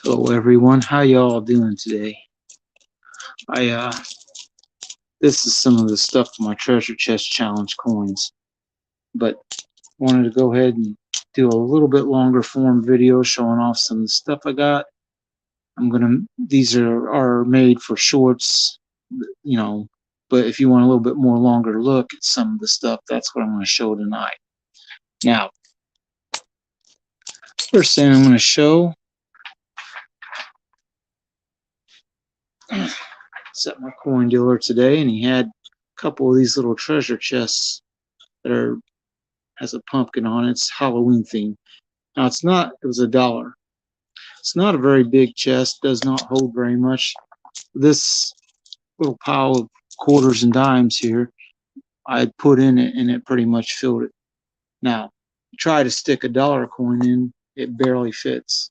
Hello everyone, how y'all doing today? I This is some of the stuff for my treasure chest challenge coins, but wanted to go ahead and do a little bit longer form video showing off some of the stuff I got. These are made for shorts, you know, but if you want a little bit more longer look at some of the stuff, that's what I'm going to show tonight. Now, first thing I'm going to show is at my coin dealer today, and he had a couple of these little treasure chests that has a pumpkin on it. It's Halloween theme. Now it was $1. It's not a very big chest, does not hold very much. This little pile of quarters and dimes here, I had put in it and it pretty much filled it. Now, try to stick $1 coin in, it barely fits.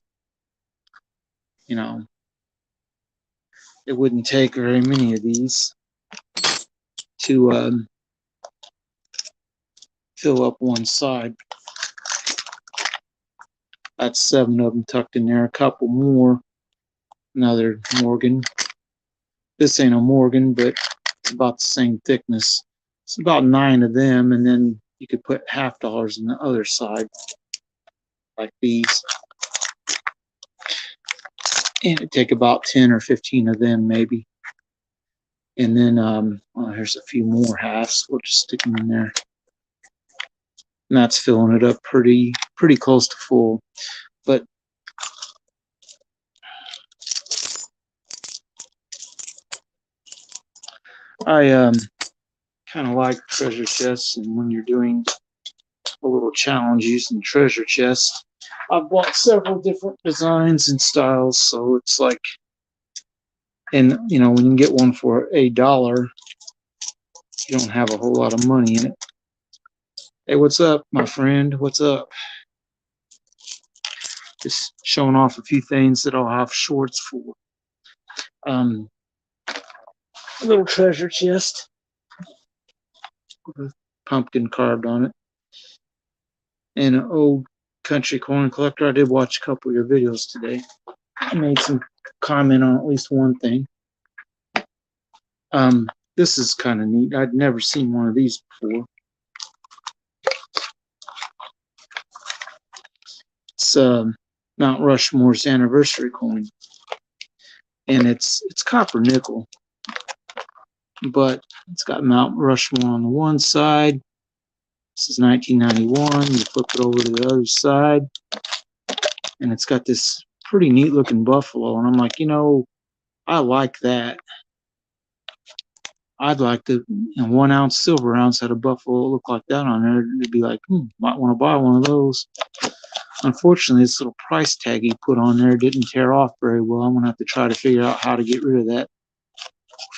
You know, it wouldn't take very many of these to fill up one side. That's 7 of them tucked in there, a couple more. Another Morgan. This ain't a Morgan, but it's about the same thickness. It's about 9 of them, and then you could put $half in the other side, like these. And it'd take about 10 or 15 of them, maybe. And then here's a few more halves. We'll just stick them in there. And that's filling it up pretty close to full. But I kind of like treasure chests, and when you're doing a little challenge using treasure chests, I've bought several different designs and styles, so it's like, and you know, when you get one for $1, you don't have a whole lot of money in it. Hey, what's up, my friend? What's up? Just showing off a few things that I'll have shorts for. A little treasure chest with a pumpkin carved on it, and an old country coin collector. I did watch a couple of your videos today. I made some comment on at least one thing. This is kind of neat. I'd never seen one of these before. It's Mount Rushmore's anniversary coin, and it's copper nickel, but it's got Mount Rushmore on the one side. This is 1991. You flip it over to the other side, and it's got this pretty neat looking buffalo, and I'm like, you know, I like that. I'd like to, 1 ounce silver ounce had a buffalo look like that on there. It'd be like, might want to buy one of those. Unfortunately, this little price tag he put on there didn't tear off very well. I'm gonna have to try to figure out how to get rid of that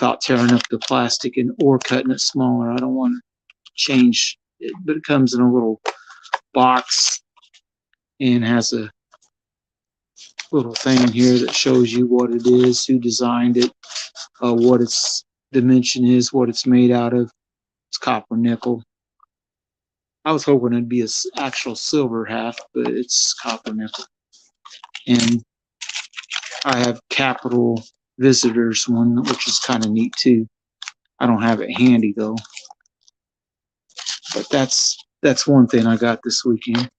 without tearing up the plastic or cutting it smaller. I don't want to change it, but it comes in a little box and has a little thing here that shows you what it is, who designed it, what its dimension is, what it's made out of. It's copper nickel. I was hoping it'd be an actual silver half, but it's copper nickel. And I have Capital Visitors one, which is kind of neat too. I don't have it handy though. But that's one thing I got this weekend.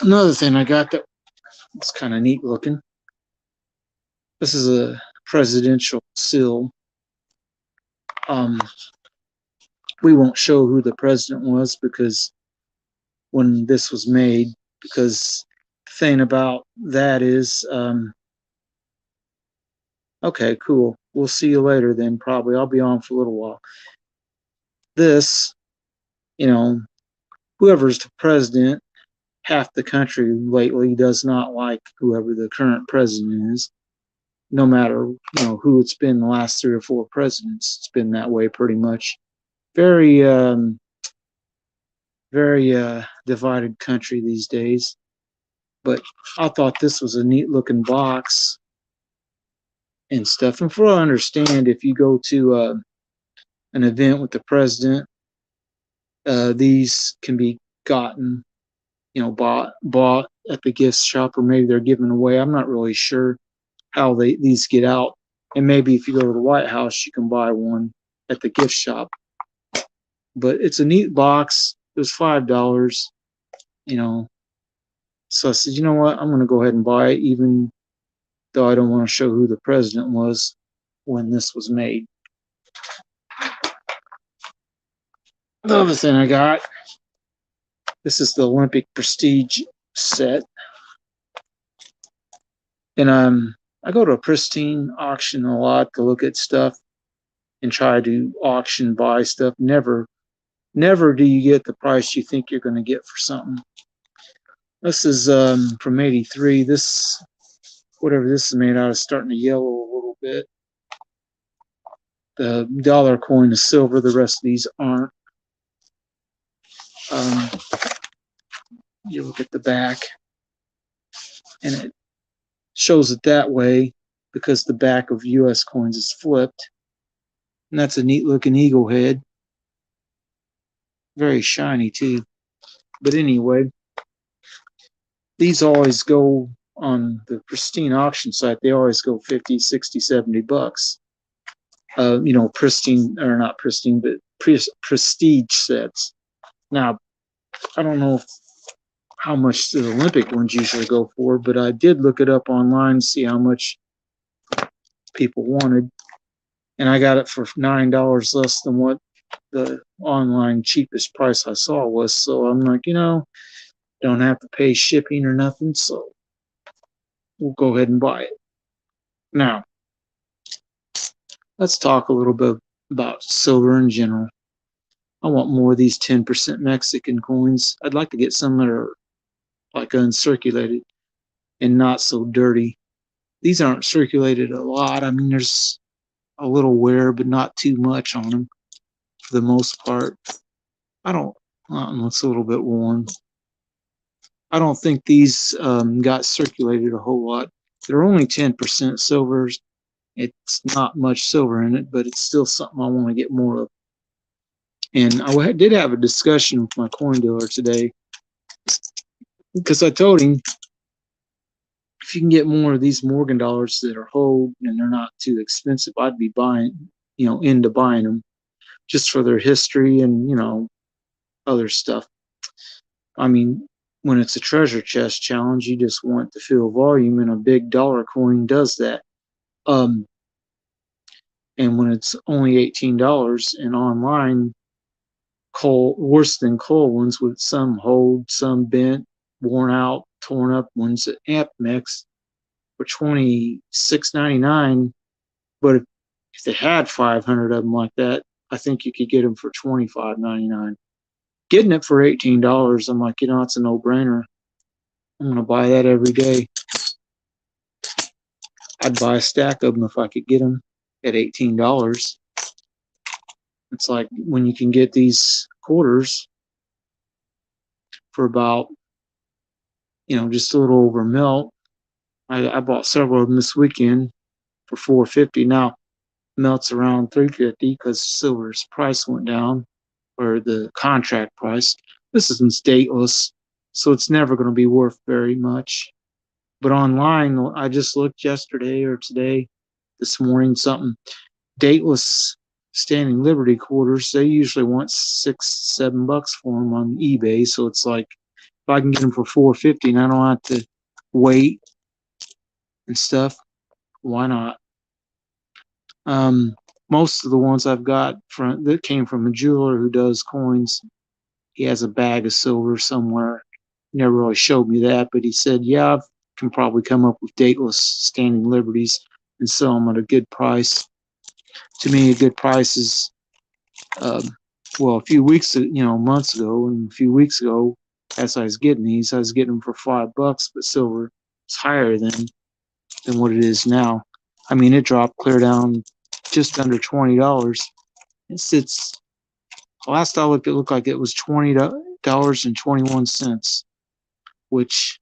Another thing I got that's kind of neat looking. This is a presidential seal. We won't show who the president was because when this was made, because the thing about that is, okay, cool. We'll see you later then, probably. I'll be on for a little while. This, you know, whoever's the president, half the country lately does not like whoever the current president is. No matter, you know, who it's been the last 3 or 4 presidents, it's been that way pretty much. Very divided country these days. But I thought this was a neat looking box and stuff. And for what I understand, if you go to an event with the president, these can be gotten bought at the gift shop, or maybe they're giving away. I'm not really sure how these get out. And maybe if you go to the White House, you can buy one at the gift shop. But it's a neat box. It was $5, you know. So I said, you know what? I'm going to go ahead and buy it, even though I don't want to show who the president was when this was made. The other thing I got, this is the Olympic Prestige set. And I go to a Pristine auction a lot to look at stuff and try to auction buy stuff. Never do you get the price you think you're going to get for something. This is from '83. This, whatever this is made out of, starting to yellow a little bit. The dollar coin is silver. The rest of these aren't. You look at the back, and it shows it that way because the back of U.S. coins is flipped. And that's a neat looking eagle head. Very shiny too. But anyway, these always go on the Pristine auction site. They always go 50, 60, 70 bucks. Pristine, or not Pristine, but prestige sets. Now, I don't know how much the Olympic ones usually go for, but I did look it up online to see how much people wanted. And I got it for $9 less than what the online cheapest price I saw was. So I'm like, don't have to pay shipping or nothing. So we'll go ahead and buy it. Now, let's talk a little bit about silver in general. I want more of these 10% Mexican coins. I'd like to get some that are like uncirculated and not so dirty. These aren't circulated a lot. I mean, there's a little wear, but not too much on them for the most part. It's a little bit worn. I don't think these got circulated a whole lot. They're only 10% silvers. It's not much silver in it, but it's still something I want to get more of. And I did have a discussion with my coin dealer today because I told him, if you can get more of these Morgan dollars that are hold and they're not too expensive, I'd be into buying them just for their history and, other stuff. I mean, when it's a treasure chest challenge, you just want to feel volume, and a big dollar coin does that. And when it's only $18 and online, worse than coal ones with some hold, some bent, worn out, torn up ones at AmpMex for $26.99. But if they had 500 of them like that, I think you could get them for $25.99. Getting it for $18, I'm like, it's a no-brainer. I'm going to buy that every day. I'd buy a stack of them if I could get them at $18. It's like when you can get these quarters for about, just a little over melt. I bought several of them this weekend for $4.50. Now, melt's around $3.50 because silver's price went down, or the contract price. This isn't dateless, so it's never going to be worth very much. But online, I just looked yesterday or today, this morning, something, dateless Standing Liberty quarters, they usually want $6, $7 for them on eBay. So it's like, if I can get them for $4.50 and I don't have to wait and stuff, why not? Most of the ones I've got that came from a jeweler who does coins. He has a bag of silver somewhere. Never really showed me that, but he said, yeah, I can probably come up with dateless Standing Liberties and sell them at a good price. To me, a good price is, a few weeks, months ago, and a few weeks ago, as I was getting these, I was getting them for $5, but silver is higher than what it is now. I mean, it dropped clear down just under $20. It sits. Last I looked, it looked like it was $20.21, which,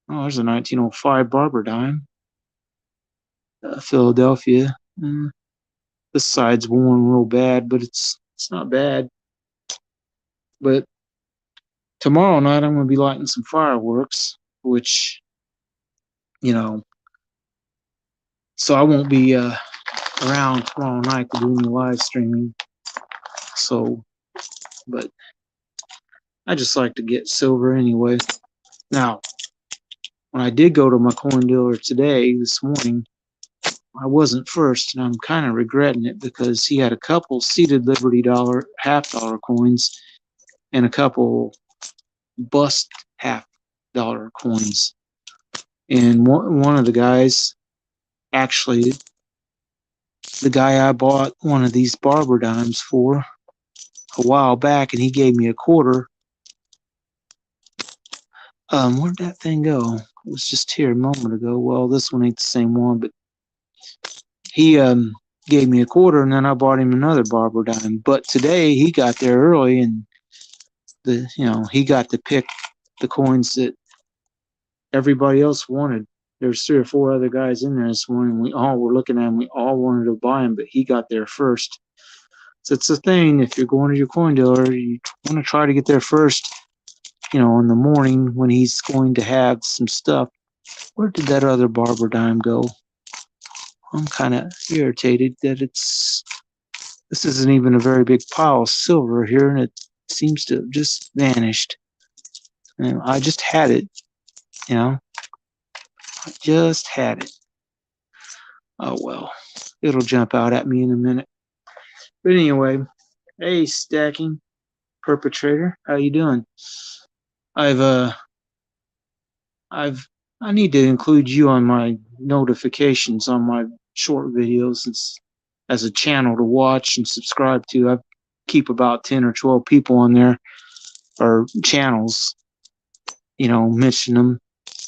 there's a 1905 Barber dime, Philadelphia. This side's worn real bad, but it's not bad. But tomorrow night I'm going to be lighting some fireworks, which, you know, so I won't be around tomorrow night to do any live streaming. So, but I just like to get silver anyway. Now, when I did go to my coin dealer today, this morning, I wasn't first, and I'm kind of regretting it because he had a couple seated Liberty dollar, $half coins, and a couple bust $half coins. And one of the guys, actually, the guy I bought one of these Barber dimes for a while back, and he gave me a quarter. Where'd that thing go? It was just here a moment ago. Well, this one ain't the same one, but he gave me a quarter, and then I bought him another Barber dime. But today he got there early, and he got to pick the coins that everybody else wanted. There's 3 or 4 other guys in there this morning. We all were looking at him. We all wanted to buy him, but he got there first. So it's a thing. If you're going to your coin dealer, you want to try to get there first. In the morning when he's going to have some stuff. Where did that other Barber dime go? I'm kind of irritated that this isn't even a very big pile of silver here, and it seems to have just vanished. And I just had it, I just had it. Oh well, it'll jump out at me in a minute. But anyway, hey, Stacking Perpetrator, how you doing? I need to include you on my notifications on my short videos as a channel to watch and subscribe to. I keep about 10 or 12 people on there, or channels, mention them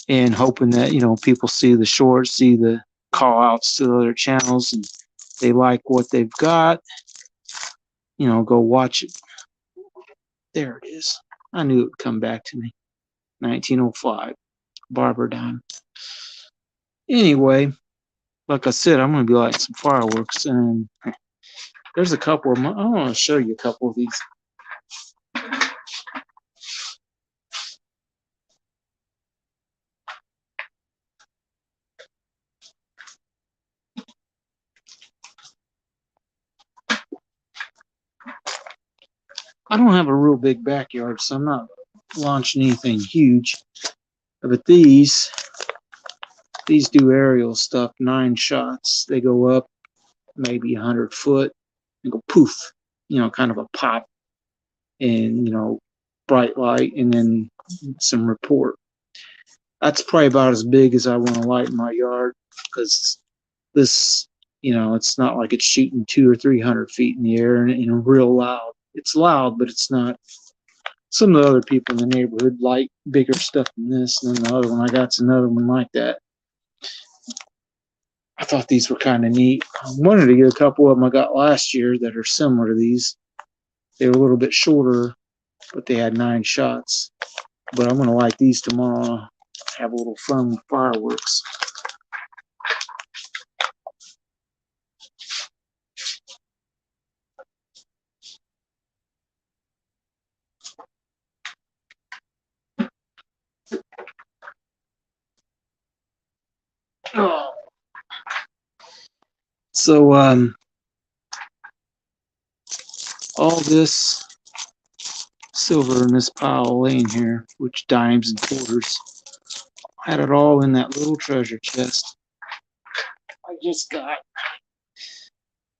and hoping that, people see the shorts, see the call outs to the other channels, and they like what they've got, go watch it. There it is. I knew it would come back to me. 1905, Barber dime. Anyway, like I said, I'm going to be lighting some fireworks, and there's a couple of them. I want to show you a couple of these. I don't have a real big backyard, so I'm not launching anything huge. But these do aerial stuff, 9 shots. They go up maybe 100 foot and go poof, kind of a pop, and, bright light, and then some report. That's probably about as big as I want to light in my yard, because this, it's not like it's shooting 200 or 300 feet in the air and real loud. It's loud, but it's not. Some of the other people in the neighborhood light bigger stuff than this, and then the other one I got's another one like that. I thought these were kind of neat. I wanted to get a couple of them I got last year that are similar to these. They were a little bit shorter, but they had 9 shots. But I'm going to light these tomorrow. Have a little fun with fireworks. Oh. So, all this silver in this pile laying here, which dimes and quarters, I had it all in that little treasure chest I just got.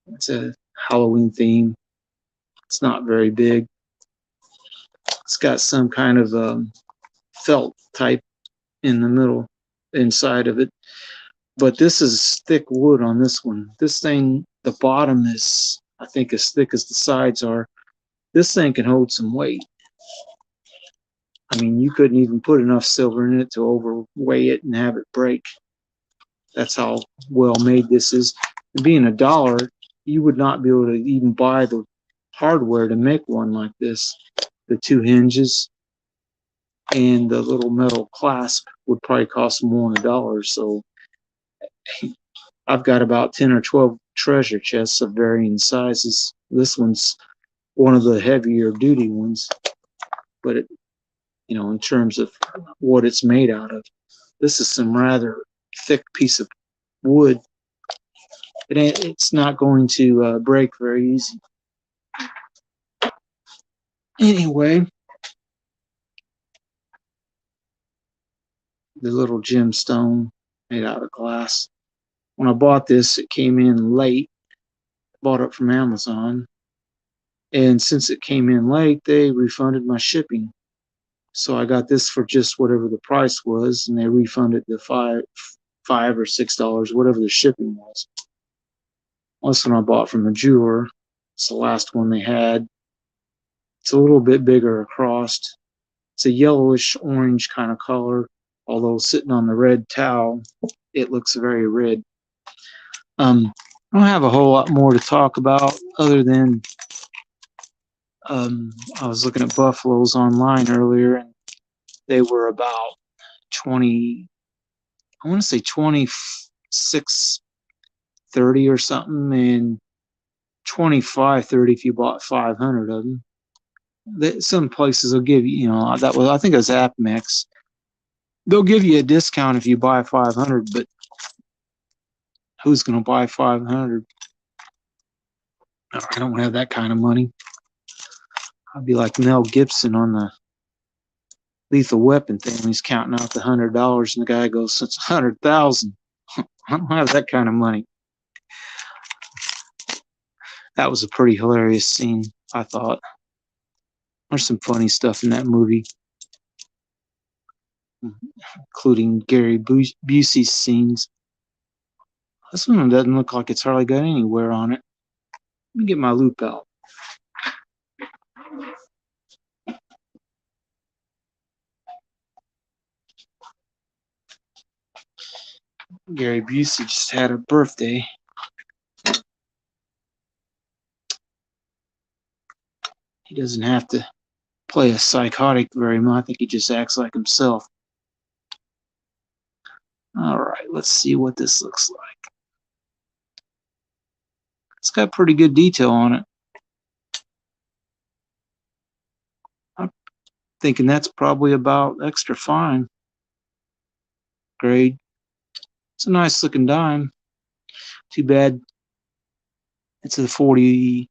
It's a Halloween theme. It's not very big. It's got some kind of felt type in the middle, inside of it. But this is thick wood on this one. This thing, the bottom is, I think, as thick as the sides are. This thing can hold some weight. I mean, you couldn't even put enough silver in it to overweigh it and have it break. That's how well made this is. And being $1, you would not be able to even buy the hardware to make one like this. The 2 hinges and the little metal clasp would probably cost more than $1. So I've got about 10 or 12 treasure chests of varying sizes. This one's one of the heavier duty ones, but in terms of what it's made out of. This is some rather thick piece of wood. It's not going to break very easy. Anyway, the little gemstone made out of glass. When I bought this, it came in late. Bought it from Amazon. And since it came in late, they refunded my shipping. So I got this for just whatever the price was, and they refunded the $5 or $6, whatever the shipping was. This one I bought from a jeweler. It's the last one they had. It's a little bit bigger across. It's a yellowish orange kind of color, although sitting on the red towel, it looks very red. I don't have a whole lot more to talk about other than I was looking at buffaloes online earlier, and they were about 20, I want to say 26.30 or something, and 25.30 if you bought 500 of them. Some places will give you, I think it was AppMex. They'll give you a discount if you buy 500, but who's going to buy 500? I don't have that kind of money. I'd be like Mel Gibson on the Lethal Weapon thing when he's counting out the $100, and the guy goes, "It's 100,000." I don't have that kind of money. That was a pretty hilarious scene, I thought. There's some funny stuff in that movie, including Gary Busey's scenes. This one doesn't look like it's hardly got any wear on it. Let me get my loop out. Gary Busey just had a birthday. He doesn't have to play a psychotic very much. I think he just acts like himself. All right, let's see what this looks like. It's got pretty good detail on it. I'm thinking that's probably about extra fine grade. It's a nice looking dime. Too bad it's a 44D.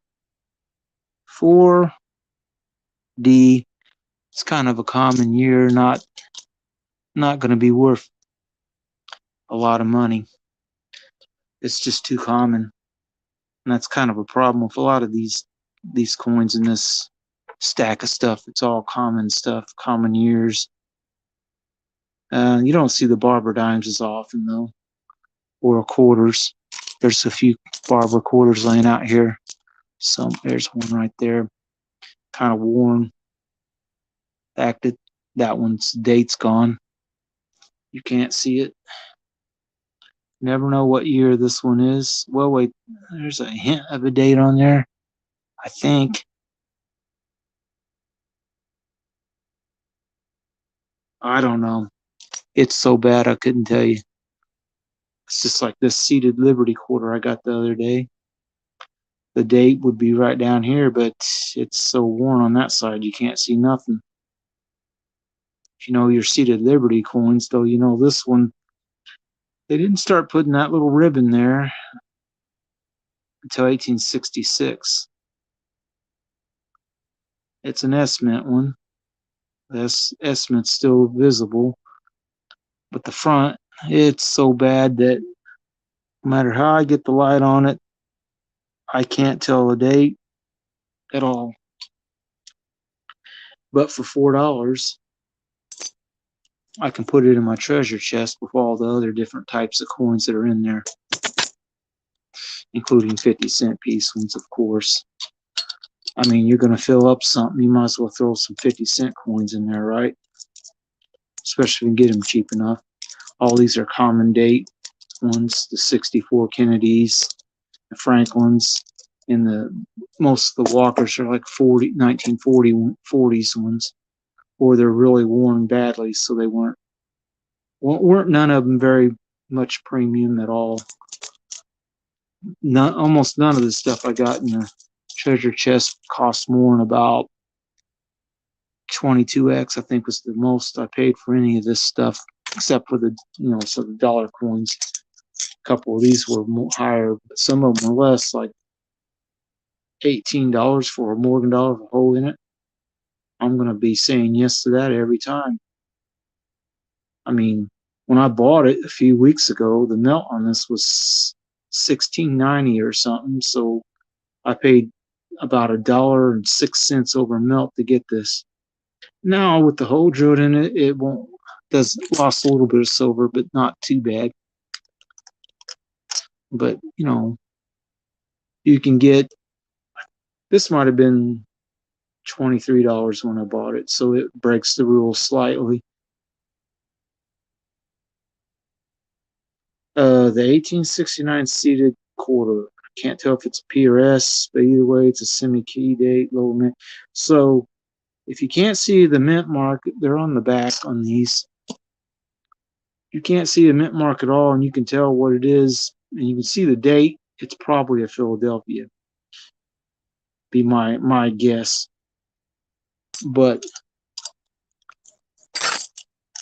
It's kind of a common year, not going to be worth a lot of money. It's just too common, and that's kind of a problem with a lot of these coins in this stack of stuff. It's all common stuff, common years. You don't see the Barber dimes as often though, or quarters. There's a few Barber quarters laying out here. So there's one right there, kind of worn. Fact that one's date's gone. You can't see it. Never know what year this one is. Well, wait, there's a hint of a date on there, I think. I don't know. It's so bad I couldn't tell you. It's just like this Seated Liberty quarter I got the other day. The date would be right down here, but it's so worn on that side you can't see nothing. If you know your Seated Liberty coins, though, you know this one, they didn't start putting that little ribbon there until 1866. It's an S-Mint one. This S-Mint's still visible, but the front, it's so bad that no matter how I get the light on it, I can't tell the date at all. But for $4, I can put it in my treasure chest with all the other different types of coins that are in there, including 50-cent piece ones, of course. I mean, you're going to fill up something, you might as well throw some 50-cent coins in there, right? Especially if you can get them cheap enough. All these are common date ones, the 64 Kennedys, the Franklins, and most of the Walkers are like 1940s ones, or they're really worn badly, so they weren't none of them very much premium at all. Almost none of the stuff I got in the treasure chest cost more than about 22x, I think, was the most I paid for any of this stuff, except for the, so the dollar coins. A couple of these were higher, but some of them were less, like $18 for a Morgan dollar with a hole in it. I'm going to be saying yes to that every time. I mean, when I bought it a few weeks ago, the melt on this was $16.90 or something, so I paid about $1.06 over melt to get this. Now with the hole drilled in it, it won't does lost a little bit of silver, but not too bad. But you can get this. Might have been $23 when I bought it, so it breaks the rules slightly. The 1869 seated quarter. I can't tell if it's a P or S, but either way, it's a semi-key date, low mint. So if you can't see the mint mark, they're on the back on these. You can't see the mint mark at all, and you can tell what it is, and you can see the date. It's probably a Philadelphia. Be my guess. But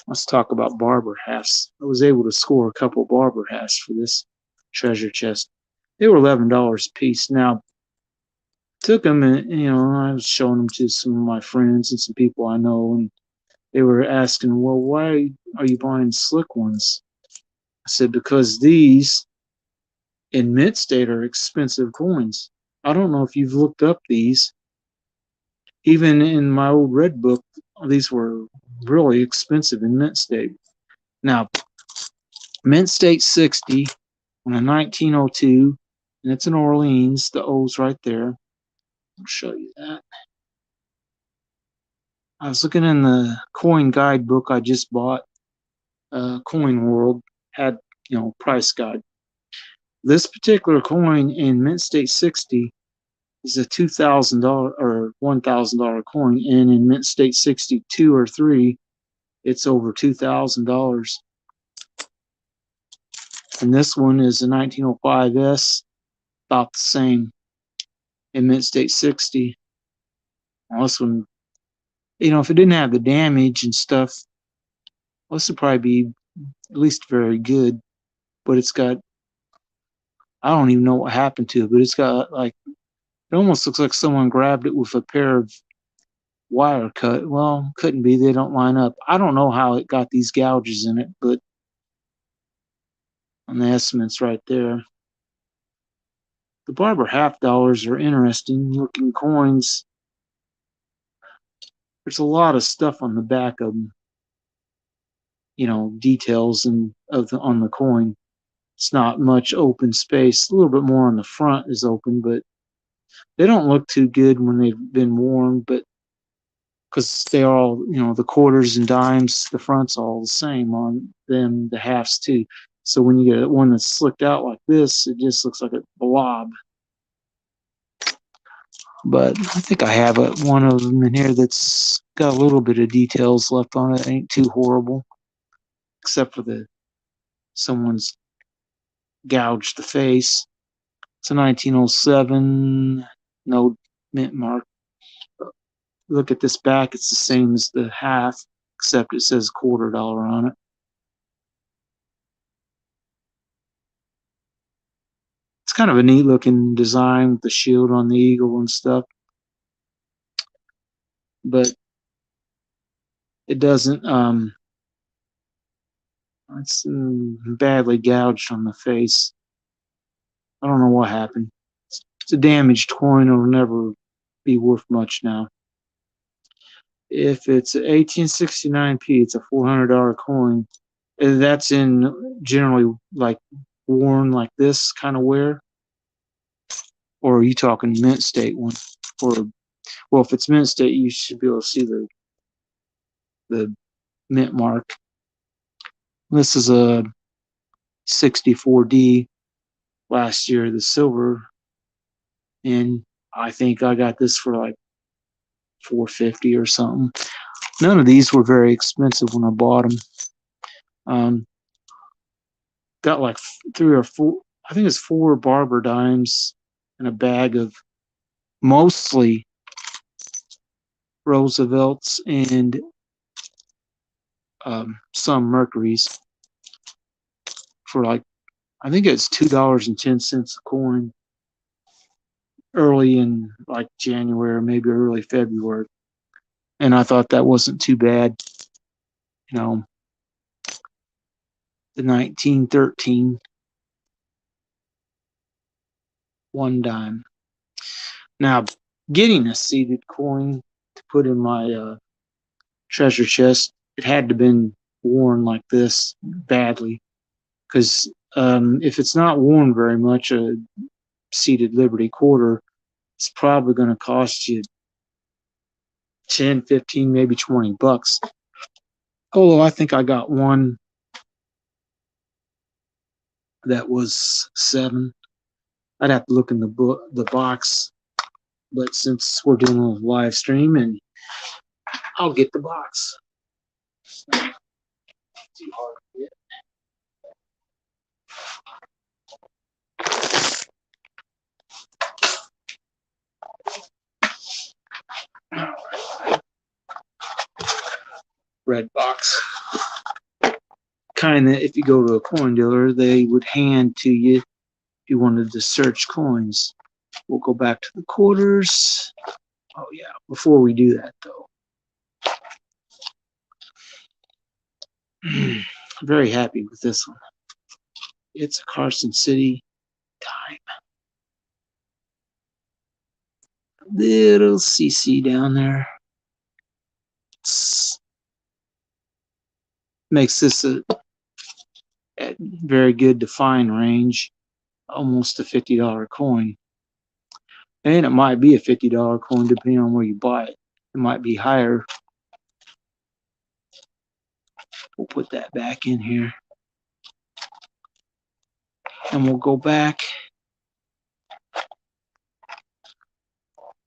let's talk about barber halves. I was able to score a couple barber halves for this treasure chest. They were $11 a piece. Now, took them and I was showing them to some of my friends and some people I know, and they were asking, well, why are you buying slick ones? I said, because these in mint state are expensive coins. I don't know if you've looked up these. Even in my old red book, these were really expensive in mint state. Now, mint state 60 on a 1902, and it's in Orleans. The O's right there. I'll show you that. I was looking in the coin guidebook I just bought. Coin World had, price guide. This particular coin in mint state 60 is a $2,000 or $1,000 coin, and in mint state 62 or 3, it's over $2,000. And this one is a 1905S, about the same in mint state 60. Well, this one, if it didn't have the damage and stuff, this would probably be at least very good. But it's got, I don't even know what happened to it, but it's got it almost looks like someone grabbed it with a pair of wire cut. Well, couldn't be. They don't line up. I don't know how it got these gouges in it, but on the estimates right there. The Barber half dollars are interesting looking coins. There's a lot of stuff on the back of them. Details on the coin. It's not much open space. A little bit more on the front is open, but they don't look too good when they've been worn, but because they are all, the quarters and dimes, the front's all the same on them, the halves too. So when you get one that's slicked out like this, it just looks like a blob. But I think I have one of them in here that's got a little bit of details left on it. It ain't too horrible, except for someone's gouged the face. It's a 1907, no mint mark. Look at this back, it's the same as the half, except it says $quarter on it. It's kind of a neat looking design with the shield on the eagle and stuff. But it doesn't, it's badly gouged on the face. I don't know what happened. It's a damaged coin. It'll never be worth much now. If it's an 1869p, it's a $400 coin. That's in generally worn like this kind of wear. Or are you talking mint state one? Well, if it's mint state, you should be able to see the mint mark. This is a 64D last year, the silver, and I think I got this for like $450 or something. None of these were very expensive when I bought them. Got like 3 or 4, I think it's 4 barber dimes and a bag of mostly Roosevelts and some Mercuries for like, I think it's $2.10 a coin early in like January, maybe early February. And I thought that wasn't too bad. You know, the 1913 one dime. Now, getting a seeded coin to put in my treasure chest, it had to have been worn like this badly. Because if it's not worn very much, a seeded Liberty quarter, it's probably going to cost you 10, 15, maybe $20. Although I think I got one that was 7. I'd have to look in the box, but since we're doing a live stream, and I'll get the box. Too hard to get. Red box. Kind of, if you go to a coin dealer, they would hand to you if you wanted to search coins. We'll go back to the quarters. Oh yeah, before we do that though. Very happy with this one. It's a Carson City dime. Little CC down there. Makes this a very good defined range, almost a $50 coin. And it might be a $50 coin depending on where you buy it. It might be higher. We'll put that back in here. And we'll go back.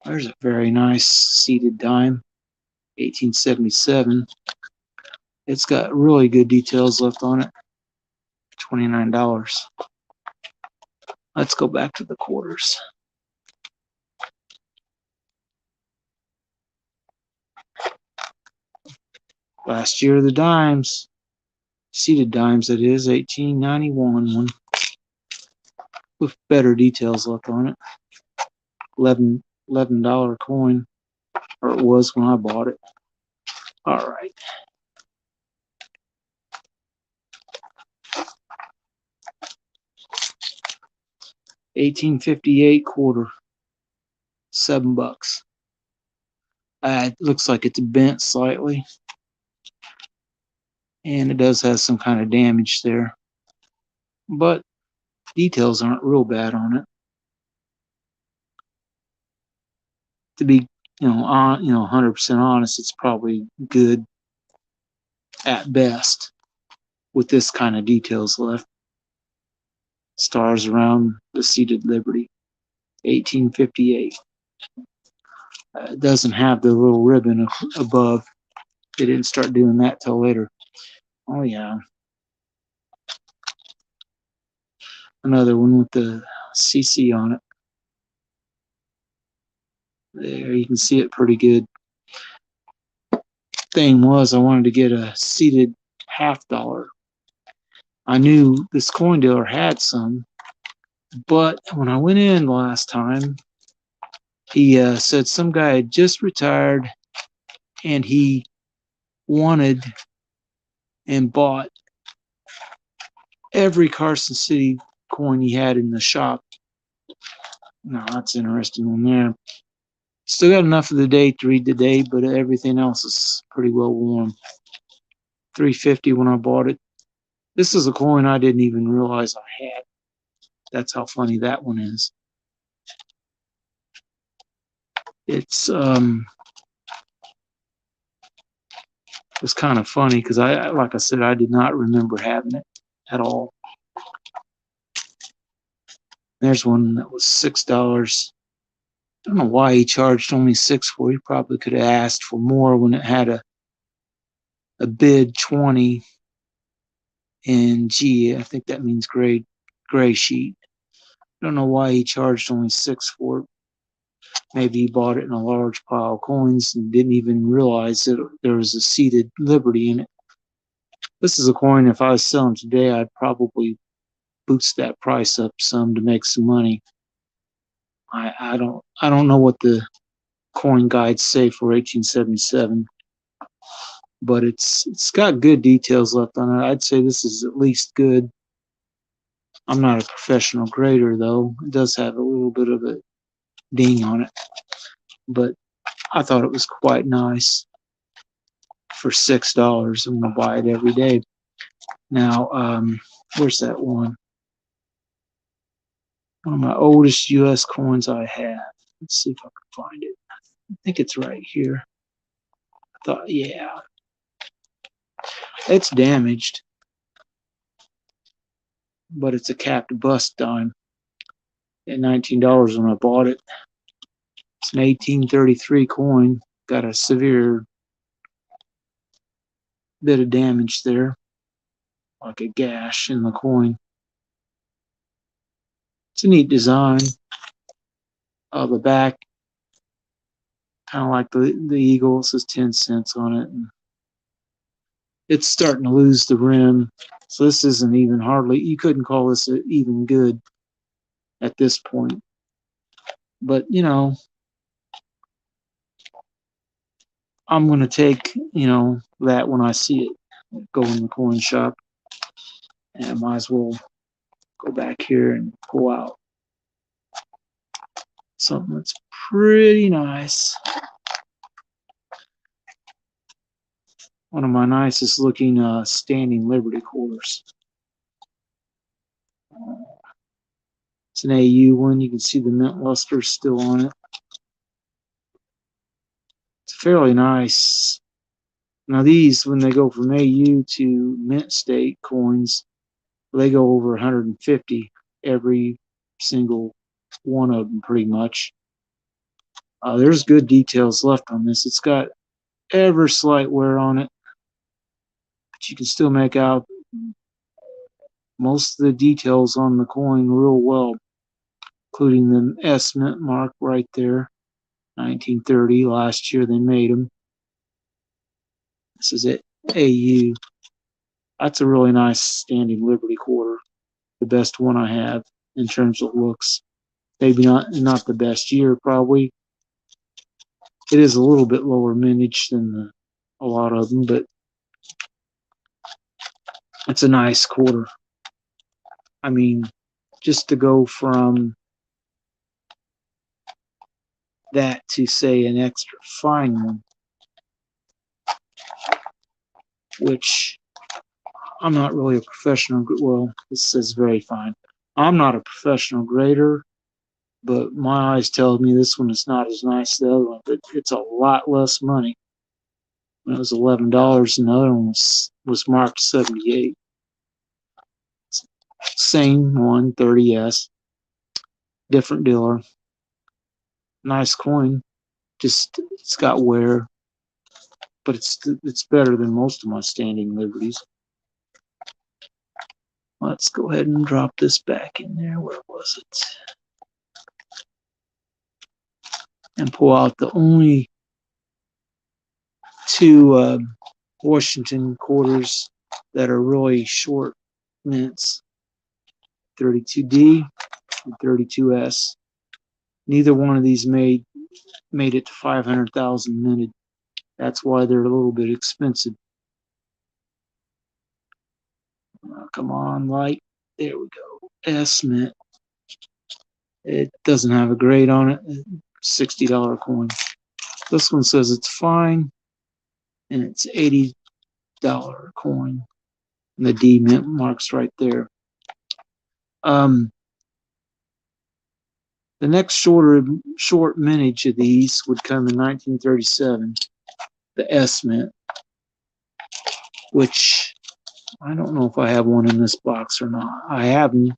There's a very nice seated dime, 1877. It's got really good details left on it. $29. Let's go back to the quarters. Last year, the dimes, seated dimes, that is, 1891 one, with better details left on it. $11 coin, or it was when I bought it. All right. $18.58 quarter, $7. It looks like it's bent slightly, and it does have some kind of damage there, but details aren't real bad on it. To be, 100% honest, it's probably good at best with this kind of details left. Stars around the seated Liberty, 1858. It doesn't have the little ribbon above. They didn't start doing that till later. Oh yeah. Another one with the CC on it. There, you can see it pretty good. Thing was, I wanted to get a seated $50. I knew this coin dealer had some, but when I went in last time, he said some guy had just retired and he wanted and bought every Carson City coin he had in the shop. Now that's interesting one there. Still got enough of the date to read the date, but everything else is pretty well worn. $3.50 when I bought it. This is a coin I didn't even realize I had. That's how funny that one is. It's was kind of funny because like I said, I did not remember having it at all. There's one that was $6. I don't know why he charged only $6 for it. He probably could have asked for more when it had a bid 20 in G. I think that means gray sheet. I don't know why he charged only $6 for it. Maybe he bought it in a large pile of coins and didn't even realize that there was a seated Liberty in it. This is a coin, if I was selling today, I'd probably boost that price up some to make some money. I don't know what the coin guides say for 1877, but it's got good details left on it. I'd say this is at least good. I'm not a professional grader though. It does have a little bit of a ding on it, but I thought it was quite nice for $6. I'm gonna buy it every day. Now, where's that one? One of my oldest U.S. coins I have. Let's see if I can find it. I think it's right here. I thought, yeah, it's damaged, but it's a capped bust dime. At $19 when I bought it. It's an 1833 coin. Got a severe bit of damage there, like a gash in the coin. It's a neat design. The back, kind of like the eagle, it says 10 cents on it. And it's starting to lose the rim, so this isn't even hardly, you couldn't call this even good at this point. But, you know, I'm going to take, you know, that when I see it go in the coin shop. And I might as well go back here and pull out something that's pretty nice. One of my nicest looking standing Liberty quarters. It's an AU one. You can see the mint luster still on it. It's fairly nice. Now these, when they go from AU to mint state coins, they go over 150 every single one of them pretty much. There's good details left on this. It's got ever slight wear on it, but you can still make out most of the details on the coin real well, including the S mint mark right there, 1930. Last year they made them. This is it, AU. That's a really nice standing Liberty quarter, the best one I have in terms of looks. Maybe not the best year, probably. It is a little bit lower mintage than a lot of them, but it's a nice quarter. I mean, just to go from that to, say, an extra fine one, which I'm not really a professional, well, this says very fine. I'm not a professional grader, but my eyes tell me this one is not as nice as the other one, but it's a lot less money. When it was $11, and the other one was marked 78. Same one, 30S, different dealer. Nice coin, just it's got wear, but it's better than most of my standing Liberties. Let's go ahead and drop this back in there. Where was it? And pull out the only two Washington quarters that are really short mints, 32D and 32S. Neither one of these made it to 500,000 minted. That's why they're a little bit expensive. Come on, light. There we go. S mint. It doesn't have a grade on it. $60 coin. This one says it's fine, and it's $80 coin. And the D mint marks right there. The next short mintage of these would come in 1937, the S mint, which I don't know if I have one in this box or not. I have them.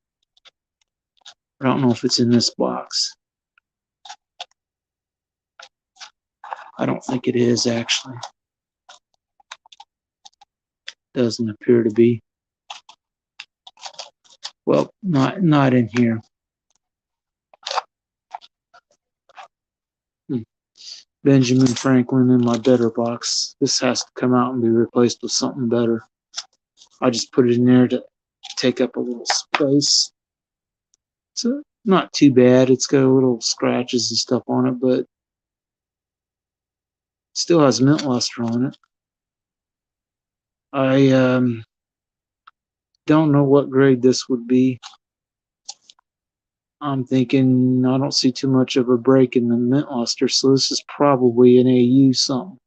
I don't know if it's in this box. I don't think it is, actually. Doesn't appear to be. Well, not in here. Benjamin Franklin in my better box. This has to come out and be replaced with something better. I just put it in there to take up a little space. It's not too bad. It's got little scratches and stuff on it, but still has mint luster on it. I don't know what grade this would be. I'm thinking I don't see too much of a break in the mint luster, so this is probably an AU something.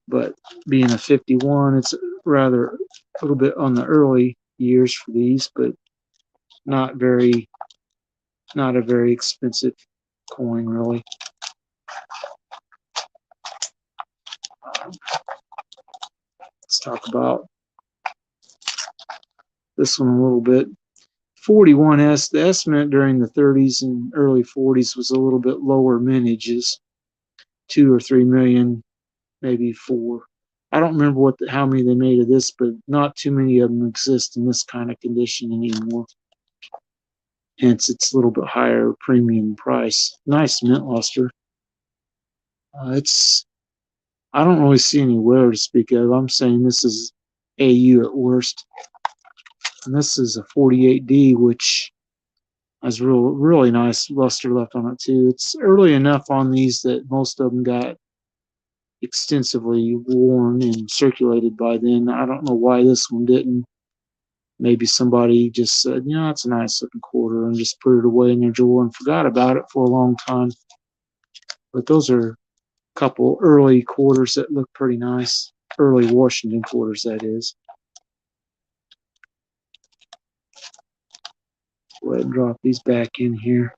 But being a 51, it's rather a little bit on the early years for these, but not a very expensive coin really. Let's talk about this one a little bit. 41S, the estimate during the 30s and early 40s was a little bit lower mintages, 2 or 3 million, maybe 4. I don't remember how many they made of this, but not too many of them exist in this kind of condition anymore. Hence, it's a little bit higher premium price. Nice mint luster. I don't really see any wear to speak of. I'm saying this is AU at worst. And this is a 48D, which has really nice luster left on it too. It's early enough on these that most of them got extensively worn and circulated by then. I don't know why this one didn't. Maybe somebody just said, you know, it's a nice looking quarter and just put it away in their drawer and forgot about it for a long time. But those are a couple early quarters that look pretty nice. Early Washington quarters, that is. Go ahead and drop these back in here.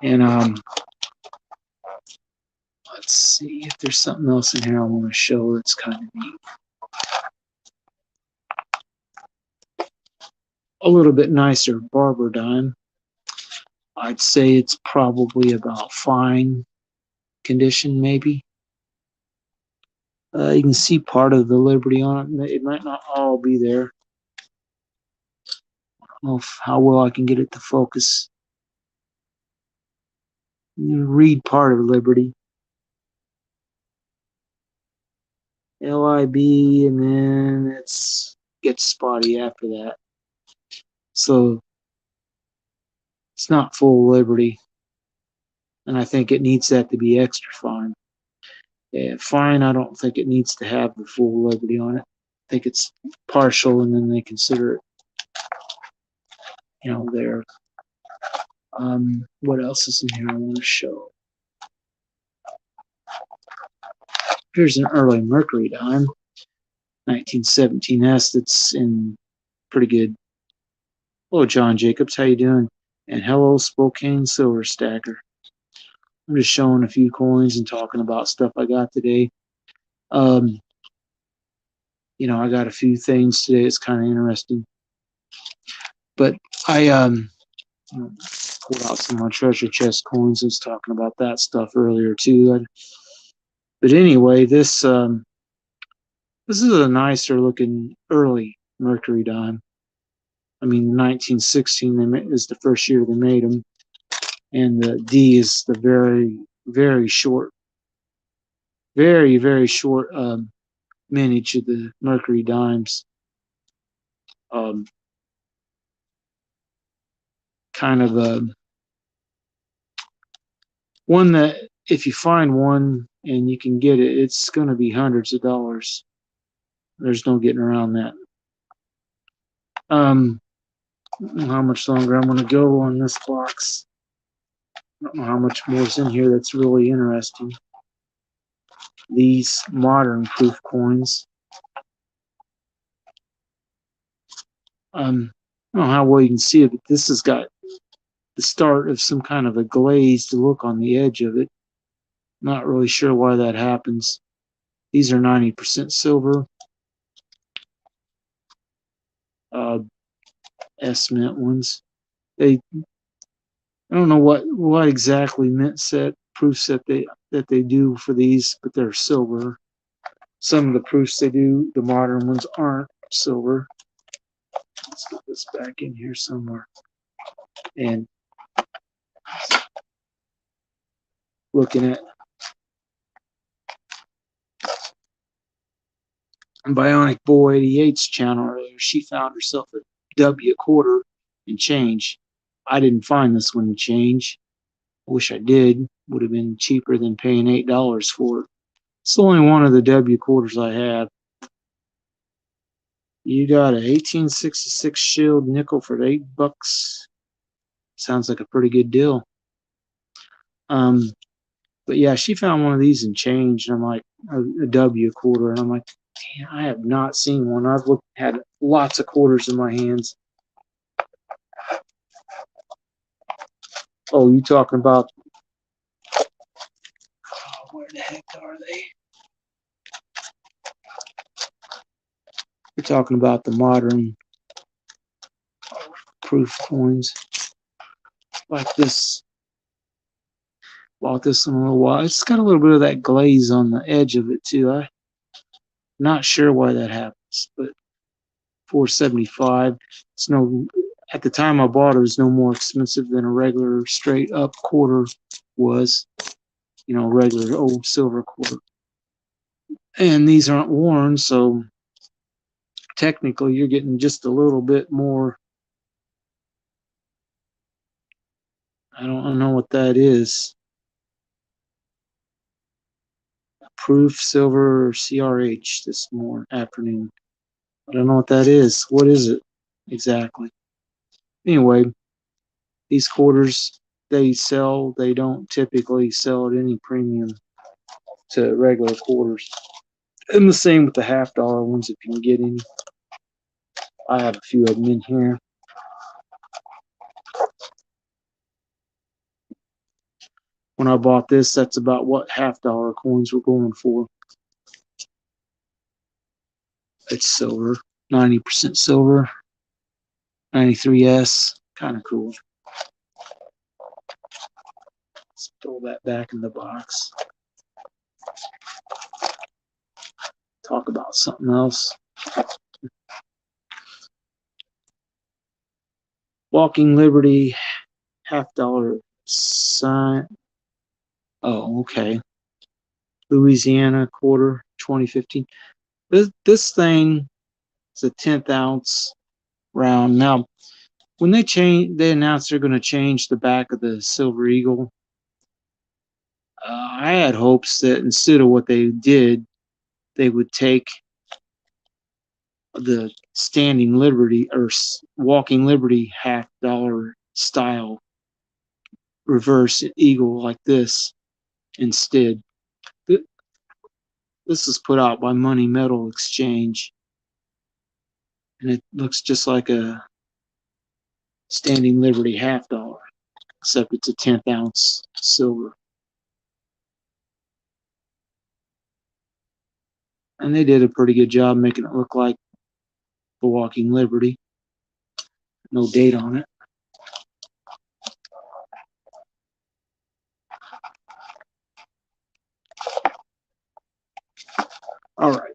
And let's see if there's something else in here I want to show that's kind of neat. A little bit nicer barber dime. I'd say it's probably about fine condition, maybe. You can see part of the Liberty on it. It might not all be there. I don't know how well I can get it to focus. You read part of Liberty. LIB, and then it's gets spotty after that. So it's not full Liberty. And I think it needs that to be extra fine. Yeah, fine, I don't think it needs to have the full Liberty on it. I think it's partial, and then they consider it, you know, there. What else is in here I want to show? Here's an early Mercury dime, 1917S. That's in pretty good. Hello, John Jacobs. How you doing? And hello, Spokane Silver Stacker. I'm just showing a few coins and talking about stuff I got today. You know, I got a few things today. It's kind of interesting. But I pulled out some of my treasure chest coins. I was talking about that stuff earlier too. But anyway, this is a nicer looking early Mercury dime. I mean, 1916 is the first year they made them, and the D is the very, very short, very, very short mintage of the Mercury dimes. Kind of a one that if you find one and you can get it, it's going to be hundreds of dollars. There's no getting around that. I don't know how much longer I'm going to go on this box. I don't know how much more is in here that's really interesting. These modern proof coins. I don't know how well you can see it, but this has got the start of some kind of a glazed look on the edge of it. Not really sure why that happens. These are 90% silver. S-mint ones. I don't know what exactly mint set proofs that they do for these, but they're silver. Some of the proofs they do, the modern ones, aren't silver. Let's get this back in here somewhere. And looking at Bionic Boy 88's channel earlier. She found herself a W quarter and change. I didn't find this one in change. I wish I did. Would have been cheaper than paying $8 for it. It's only one of the W quarters I have. You got a 1866 Shield nickel for $8. Sounds like a pretty good deal. But yeah, she found one of these and change, and I'm like a W quarter, and I'm like, damn, I have not seen one. I've had lots of quarters in my hands. Oh, you talking about? Oh, where the heck are they? You're talking about the modern proof coins, like this. Bought this in a little while. It's got a little bit of that glaze on the edge of it too. I'm not sure why that happens, but $4.75. It's no. At the time I bought it, was no more expensive than a regular straight up quarter was. You know, regular old silver quarter. And these aren't worn, so technically you're getting just a little bit more. I don't know what that is. Proof silver CRH this afternoon. I don't know what that is. What is it exactly? Anyway, these quarters they sell, they don't typically sell at any premium to regular quarters. And the same with the $half ones if you can get any. I have a few of them in here. When I bought this, that's about what $half coins were going for. It's silver, 90% silver, 93S, kind of cool. Let's throw that back in the box. Talk about something else. Walking Liberty, $half sign. Oh, okay. Louisiana quarter, 2015. This thing is a 10th ounce round. Now, when they announced they're going to change the back of the Silver Eagle. I had hopes that instead of what they did, they would take the Standing Liberty or Walking Liberty $half style reverse eagle like this instead. This is put out by Money Metal Exchange, and it looks just like a Standing Liberty $half, except it's a 10th ounce silver. And they did a pretty good job making it look like the Walking Liberty. No date on it. All right,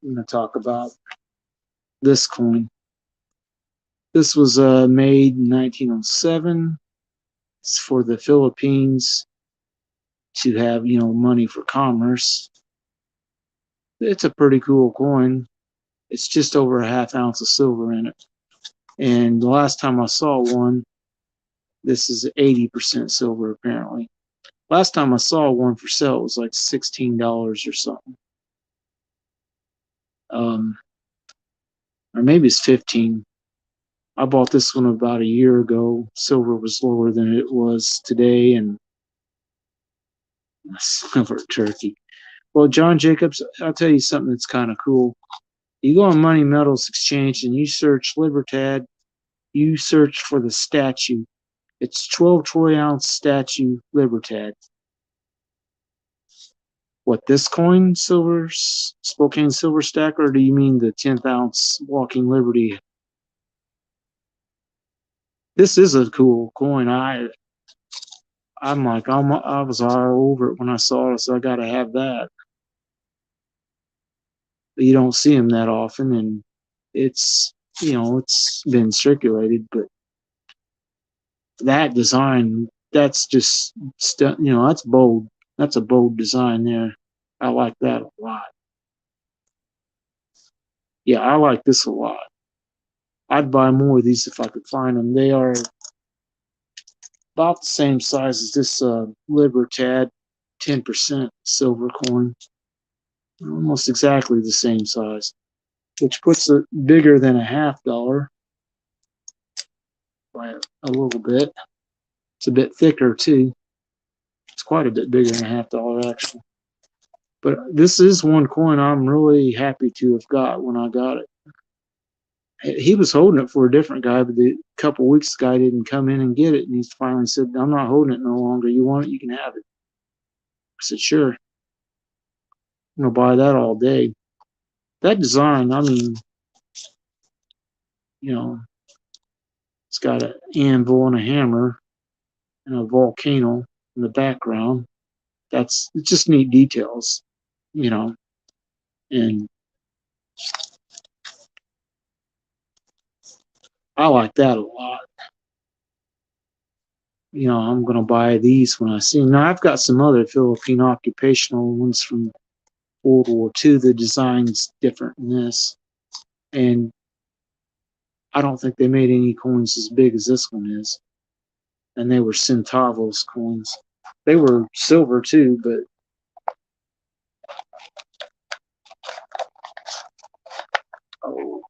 I'm going to talk about this coin. This was made in 1907. It's for the Philippines to have, money for commerce. It's a pretty cool coin. It's just over a ½ ounce of silver in it. And the last time I saw one, this is 80% silver apparently. Last time I saw one for sale, it was like $16 or something. Or maybe it's 15. I bought this one about a year ago. Silver was lower than it was today, and silver turkey. Well, John Jacobs, I'll tell you something that's kind of cool. You go on Money Metals Exchange and you search Libertad, you search for the statue. It's 12 troy ounce statue Libertad. What, this coin, Spokane Silver Stack, or do you mean the 10th ounce Walking Liberty? This is a cool coin. I was all over it when I saw it, so I got to have that. But you don't see them that often, and it's been circulated, but that design that's just that's bold. That's a bold design there. I like that a lot. Yeah, I like this a lot. I'd buy more of these if I could find them. They are about the same size as this Libertad 10% silver coin. Almost exactly the same size, which puts it bigger than a $half by a little bit. It's a bit thicker too. It's quite a bit bigger than a $half actually. But this is one coin I'm really happy to have got when I got it. He was holding it for a different guy, but a couple weeks the guy didn't come in and get it, and he finally said, "I'm not holding it no longer. You want it, you can have it." I said, "Sure, I'm gonna buy that all day." That design, I mean, you know, it's got an anvil and a hammer and a volcano in the background. It's just neat details, you know, and I like that a lot. I'm gonna buy these when I see them. Now I've got some other Philippine occupational ones from World War II. The design's different than this, and I don't think they made any coins as big as this one is. And they were centavos coins. They were silver too, but oh,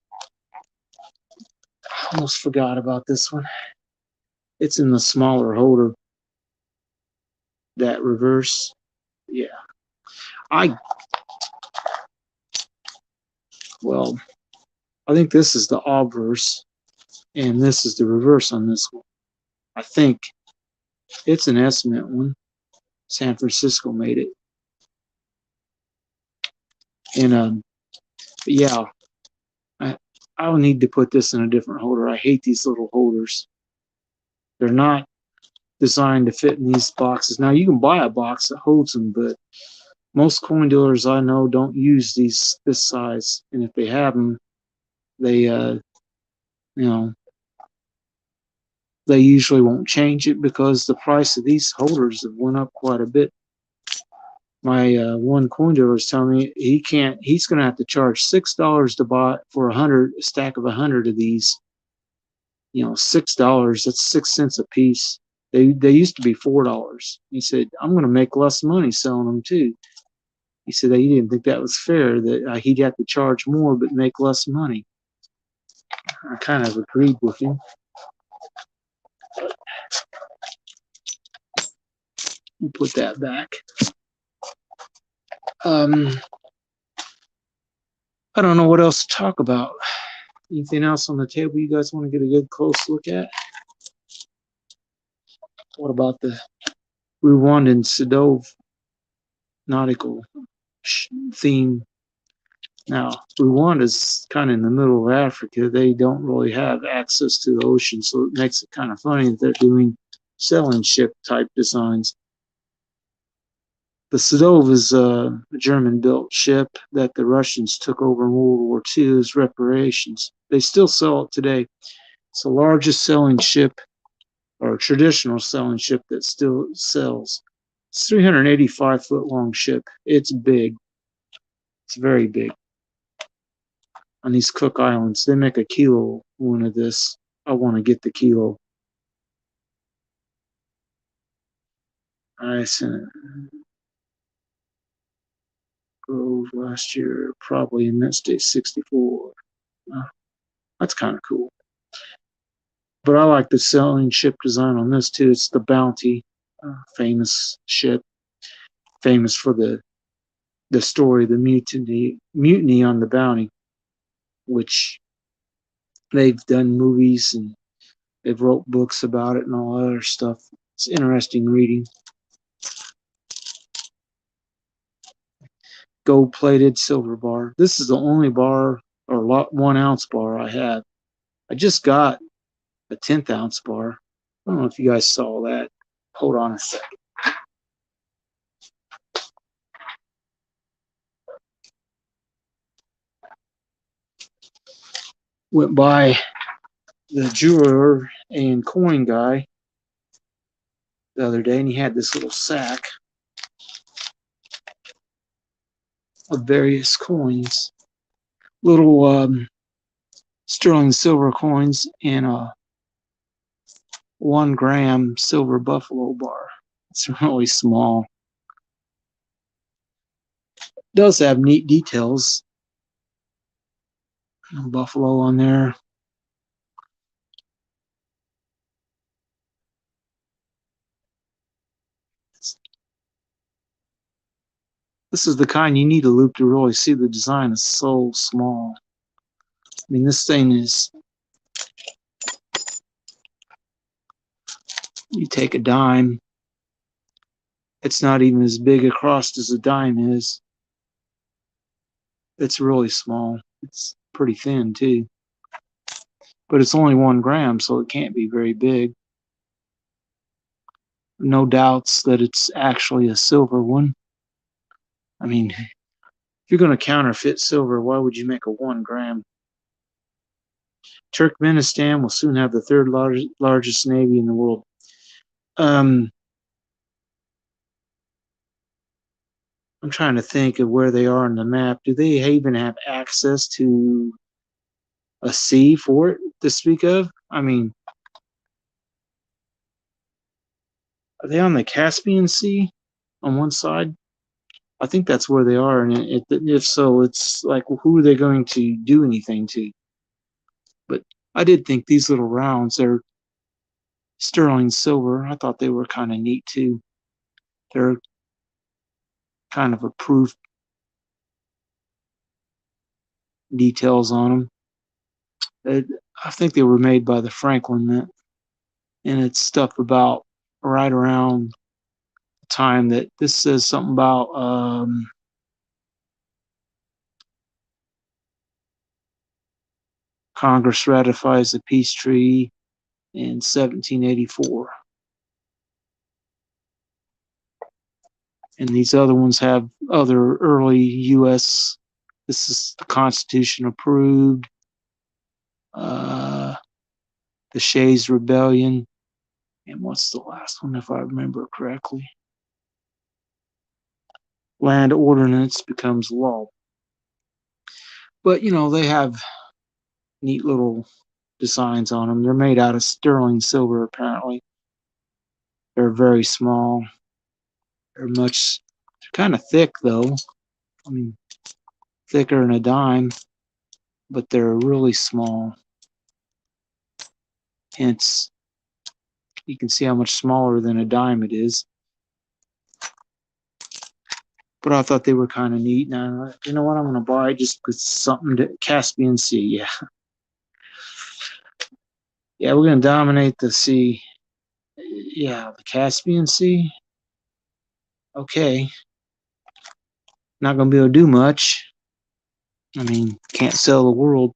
I almost forgot about this one. It's in the smaller holder. That reverse, yeah. I well, I think this is the obverse, and this is the reverse on this one. I think it's an estimate one. San Francisco made it, and yeah, I I'll need to put this in a different holder. I hate these little holders. They're not designed to fit in these boxes. Now you can buy a box that holds them, but most coin dealers I know don't use this size, and if they have them, they you know they usually won't change it because the price of these holders have went up quite a bit. My one coin dealer is telling me he's going to have to charge $6 to buy for a stack of 100 of these. $6, that's 6 cents a piece. They used to be $4. He said, I'm going to make less money selling them too. He said that he didn't think that was fair, that he'd have to charge more but make less money. I kind of agreed with him. We'll put that back. I don't know what else to talk about. Anything else on the table you guys want to get a good close look at? What about the Rwandan Sadov nautical theme? Now, Rwanda's kind of in the middle of Africa. They don't really have access to the ocean, so it makes it kind of funny that they're doing sailing ship type designs. The Sadov is a German-built ship that the Russians took over in World War II as reparations. They still sell it today. It's the largest sailing ship, or traditional sailing ship, that still sells. It's a 385-foot long ship. It's big. It's very big. On these Cook Islands, they make a kilo one of this. I want to get the kilo. I sent Grove last year, probably in that state 64. That's kind of cool. But I like the sailing ship design on this too. It's the Bounty, famous ship, famous for the story, the mutiny on the Bounty, which they've done movies and they've wrote books about it and all that other stuff. It's interesting reading. Gold-plated silver bar. This is the only bar or 1 ounce bar I have. I just got a 10th ounce bar. I don't know if you guys saw that. Hold on a second. Went by the jeweler and coin guy the other day, and he had this little sack of various coins, little sterling silver coins, and a 1 gram silver buffalo bar. It's really small. It does have neat details. Buffalo on there. This is the kind you need a loop to really see the design. It's so small. I mean, this thing is, you take a dime, it's not even as big across as a dime is. It's really small. It's pretty thin too. But it's only 1 gram, so it can't be very big. No doubts that it's actually a silver one. I mean, if you're going to counterfeit silver, why would you make a 1 gram? Turkmenistan will soon have the third largest navy in the world. I'm trying to think of where they are on the map. Do they even have access to a sea for it to speak of? I mean, are they on the Caspian Sea on one side? I think that's where they are, and if so, it's like, who are they going to do anything to? But I did think these little rounds, they're sterling silver. I thought they were kind of neat too. They're kind of a proof details on them. I think they were made by the Franklin Mint, and it's stuff about right around the time that this says something about Congress ratifies the peace treaty in 1784. And these other ones have other early U.S. This is the Constitution approved. The Shays Rebellion. And what's the last one, if I remember correctly? Land Ordinance becomes law. But, you know, they have neat little designs on them. They're made out of sterling silver, apparently. They're very small. They're kind of thick, though. I mean, thicker than a dime, but they're really small. Hence, you can see how much smaller than a dime it is. But I thought they were kind of neat. Now, you know what? I'm going to buy just because something to Caspian Sea. Yeah. Yeah, we're going to dominate the sea. Yeah, the Caspian Sea. Okay. Not going to be able to do much. I mean, can't sell the world.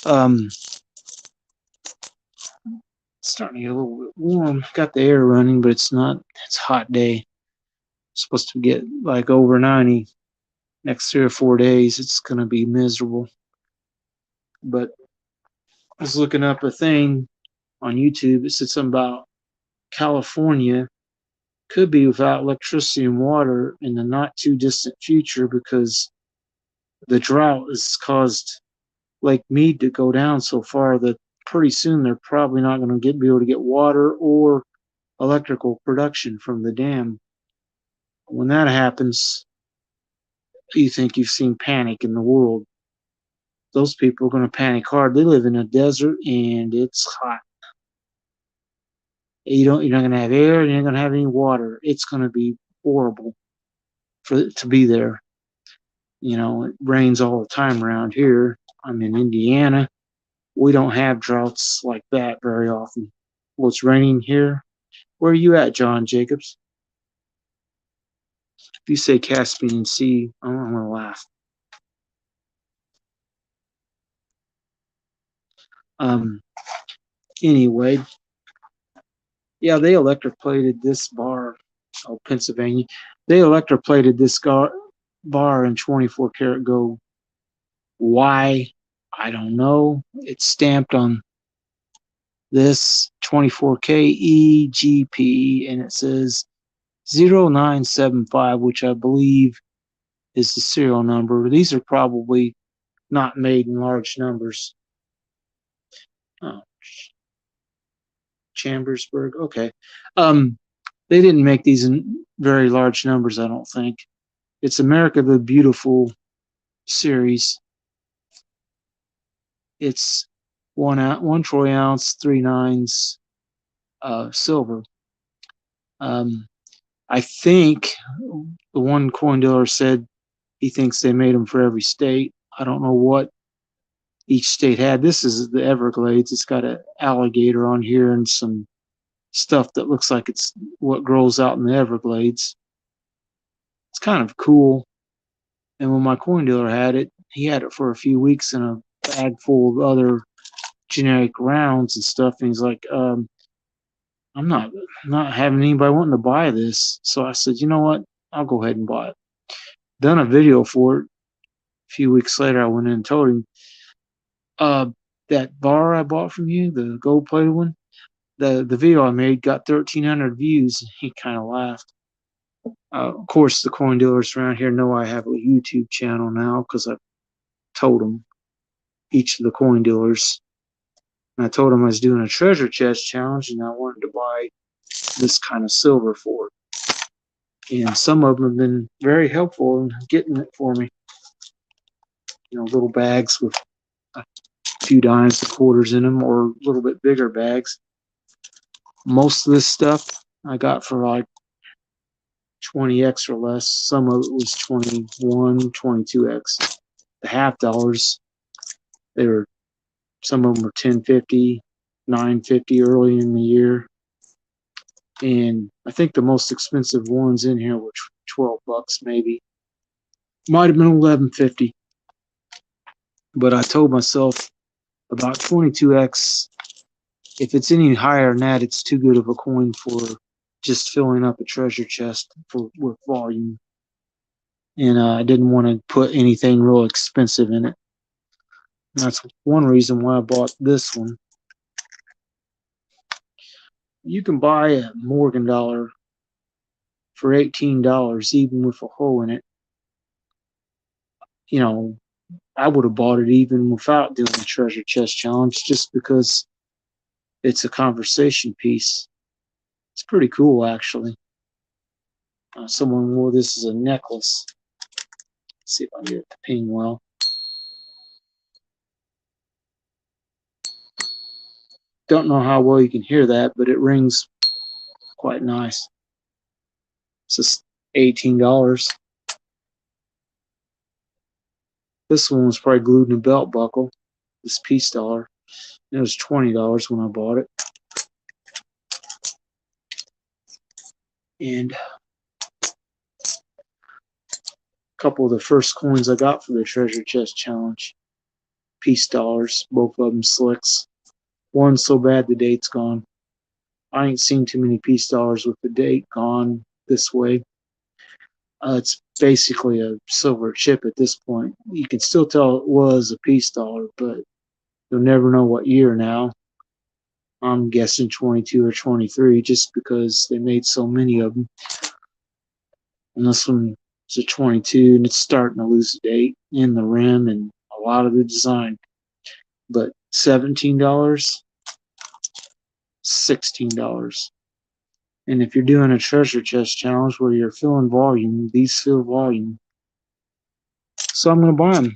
It's starting to get a little bit warm. Got the air running, but it's not. It's a hot day. It's supposed to get like over 90 next 3 or 4 days. It's going to be miserable. But I was looking up a thing on YouTube. It said something about California could be without electricity and water in the not too distant future because the drought has caused Lake Mead to go down so far that pretty soon they're probably not going to be able to get water or electrical production from the dam. When that happens, you think you've seen panic in the world. Those people are going to panic hard. They live in a desert and it's hot. You're not going to have air, you're not going to have any water. It's going to be horrible for it to be there. You know, it rains all the time around here. I'm in Indiana. We don't have droughts like that very often. Well, it's raining here. Where are you at, John Jacobs? If you say Caspian Sea, I'm going to laugh. Anyway, yeah, they electroplated this bar. Oh, Pennsylvania. They electroplated this bar in 24 karat gold. Why? I don't know. It's stamped on This 24K EGP, and it says 0975, which I believe is the serial number. These are probably not made in large numbers. Oh, Chambersburg. Okay. They didn't make these in very large numbers, I don't think. It's America the Beautiful series. It's 1 troy ounce, 3/9 silver. I think the one coin dealer said he thinks they made them for every state. I don't know what each state had. This is the Everglades. It's got an alligator on here and some stuff that looks like it's what grows out in the Everglades. It's kind of cool. And when my coin dealer had it, he had it for a few weeks in a bag full of other generic rounds and stuff. And he's like, I'm not having anybody wanting to buy this. So I said, you know what? I'll go ahead and buy it. Done a video for it. A few weeks later, I went in and told him, that bar I bought from you, the gold plated one, the video I made got 1,300 views. He kind of laughed. Of course, the coin dealers around here know I have a YouTube channel now because I've told them, each of the coin dealers. And I told them I was doing a treasure chest challenge and I wanted to buy this kind of silver for it. And some of them have been very helpful in getting it for me. You know, little bags with a few dimes and quarters in them, or a little bit bigger bags. Most of this stuff I got for like 20x or less. Some of it was 21, 22x. The half dollars, they were, some of them were 10.50, 9.50 early in the year. And I think the most expensive ones in here were 12 bucks maybe. Might have been 11.50. But I told myself about 22x, if it's any higher than that, it's too good of a coin for just filling up a treasure chest with volume. And I didn't want to put anything real expensive in it. And that's one reason why I bought this one. You can buy a Morgan dollar for $18, even with a hole in it. You know, I would have bought it even without doing the treasure chest challenge, just because it's a conversation piece. It's pretty cool, actually. Someone wore this as a necklace. Let's see if I can get it to ping well. Don't know how well you can hear that, but it rings quite nice. It's just $18. This one was probably glued in a belt buckle, this piece dollar. It was $20 when I bought it. And a couple of the first coins I got for the treasure chest challenge, piece dollars, both of them slicks. One so bad the date's gone. I ain't seen too many piece dollars with the date gone this way. It's basically a silver chip at this point. You can still tell it was a piece dollar, but you'll never know what year now. I'm guessing 22 or 23, just because they made so many of them. And this one is a 22, and it's starting to lose the date in the rim and a lot of the design. But $17, $16. And if you're doing a treasure chest challenge where you're filling volume, these fill volume. So I'm going to buy them.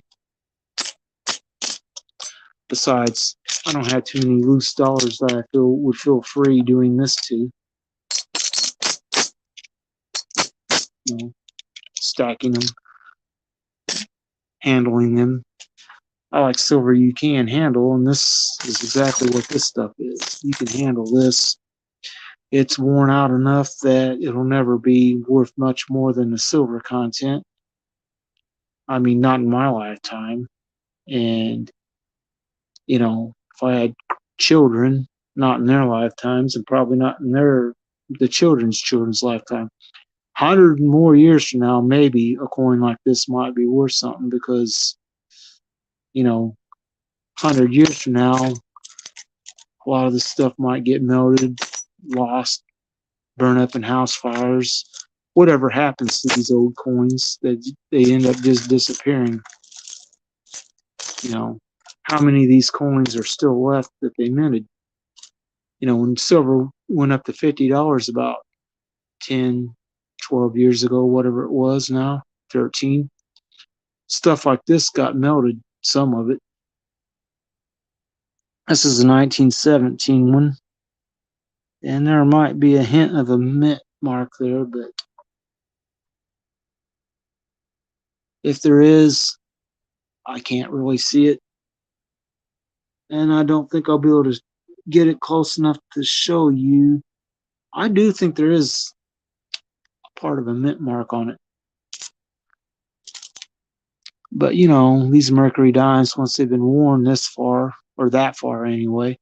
Besides, I don't have too many loose dollars that I feel would feel free doing this to. You know, stacking them, handling them. I like silver you can handle, and this is exactly what this stuff is. You can handle this. It's worn out enough that it'll never be worth much more than the silver content. I mean, not in my lifetime. And, you know, if I had children, not in their lifetimes, and probably not in the children's lifetime. 100 more years from now, maybe a coin like this might be worth something, because, you know, 100 years from now, A lot of this stuff might get melted, lost, burn up in house fires. Whatever happens to these old coins, they end up just disappearing. You know, how many of these coins are still left that they minted? You know, when silver went up to $50 about 10, 12 years ago, whatever it was now, 13, stuff like this got melted, some of it. This is a 1917 one, and there might be a hint of a mint mark there, but if there is, I can't really see it, and I don't think I'll be able to get it close enough to show you. I do think there is a part of a mint mark on it. But, you know, these mercury dimes, once they've been worn this far, or that far anyway,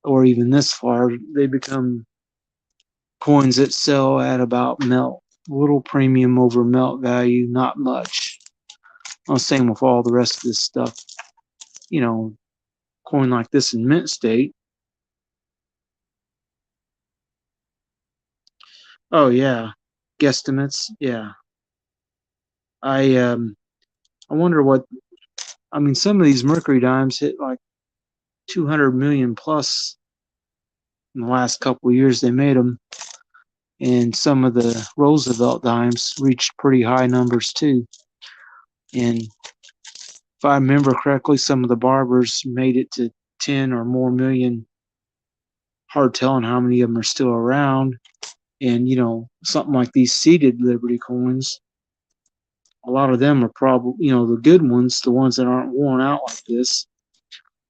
or even this far, they become coins that sell at about melt. A little premium over melt value, not much. Well, same with all the rest of this stuff. You know, coin like this in mint state. Oh yeah, guesstimates. Yeah, I wonder what. I mean, some of these mercury dimes hit like 200 million plus in the last couple of years they made them, and some of the Roosevelt dimes reached pretty high numbers too. And if I remember correctly, some of the barbers made it to 10 or more million. Hard telling how many of them are still around. And, you know, something like these seeded Liberty coins, a lot of them are probably, you know, the good ones, the ones that aren't worn out like this,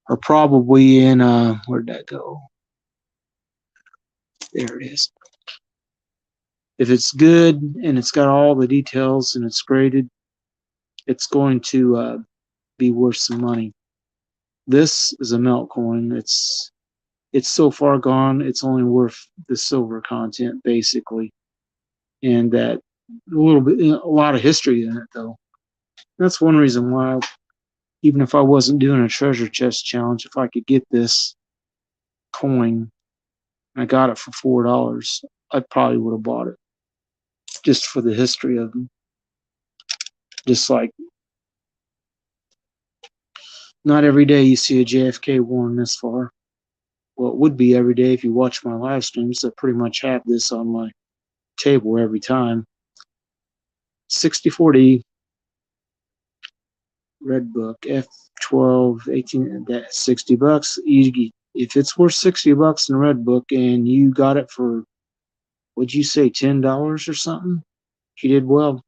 are probably in, where'd that go? There it is. If it's good and it's got all the details and it's graded, it's going to be worth some money. This is a melt coin. It's so far gone, it's only worth the silver content basically, and that a lot of history in it though. That's one reason why, even if I wasn't doing a treasure chest challenge, if I could get this coin, I got it for $4, I probably would have bought it just for the history of them. Just like not every day you see a JFK worn this far. Well, it would be every day if you watch my live streams. I pretty much have this on my table every time. 6040 Red Book F12 18, that $60. If it's worth $60 in Red Book and you got it for, would you say $10 or something? You did well,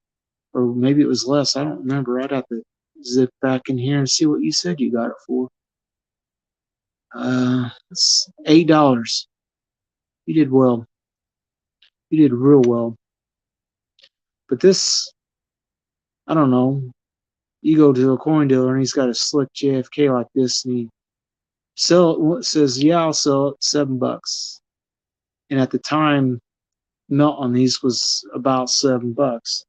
or maybe it was less. I don't remember. I'd have to zip back in here and see what you said you got it for. It's $8. You did well. You did real well. But this, I don't know. You go to a coin dealer and he's got a slick JFK like this, and he says, "Yeah, I'll sell it $7." And at the time, melt on these was about $7.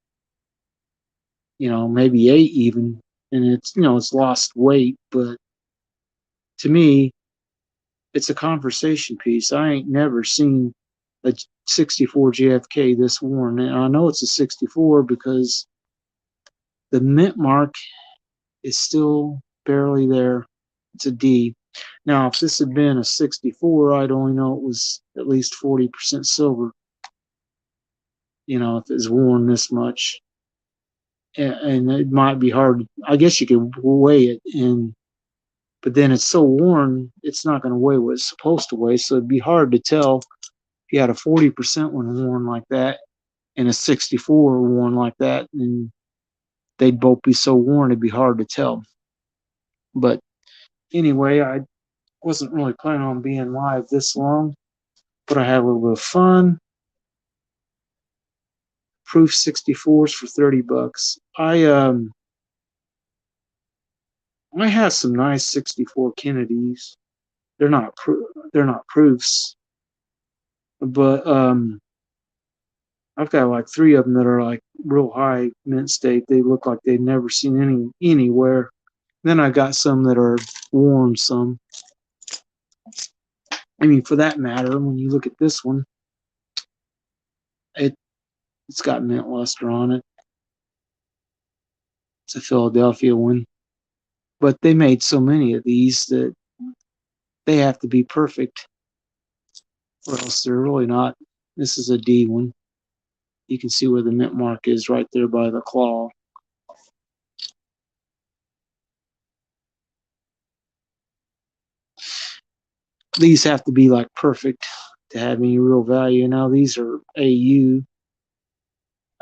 You know, maybe 8 even, and it's, you know, it's lost weight, but to me, it's a conversation piece. I ain't never seen a 64 JFK this worn, and I know it's a 64 because the mint mark is still barely there. It's a D. Now, if this had been a 64, I'd only know it was at least 40% silver. You know, if it's worn this much, and it might be hard. I guess you could weigh it, but then it's so worn, it's not going to weigh what it's supposed to weigh. So it'd be hard to tell if you had a 40% one worn like that and a 64 worn like that, and they'd both be so worn it'd be hard to tell. But anyway, I wasn't really planning on being live this long, but I had a little bit of fun. Proof 64s for $30. I have some nice 64 Kennedys. They're not proofs, but I've got like 3 of them that are like real high mint state. They look like they've never seen anywhere. Then I got some that are worn some. I mean, for that matter, when you look at this one, it's got mint luster on it. It's a Philadelphia one. But they made so many of these that they have to be perfect, or else they're really not. This is a D one. You can see where the mint mark is right there by the claw. These have to be like perfect to have any real value. Now these are AU,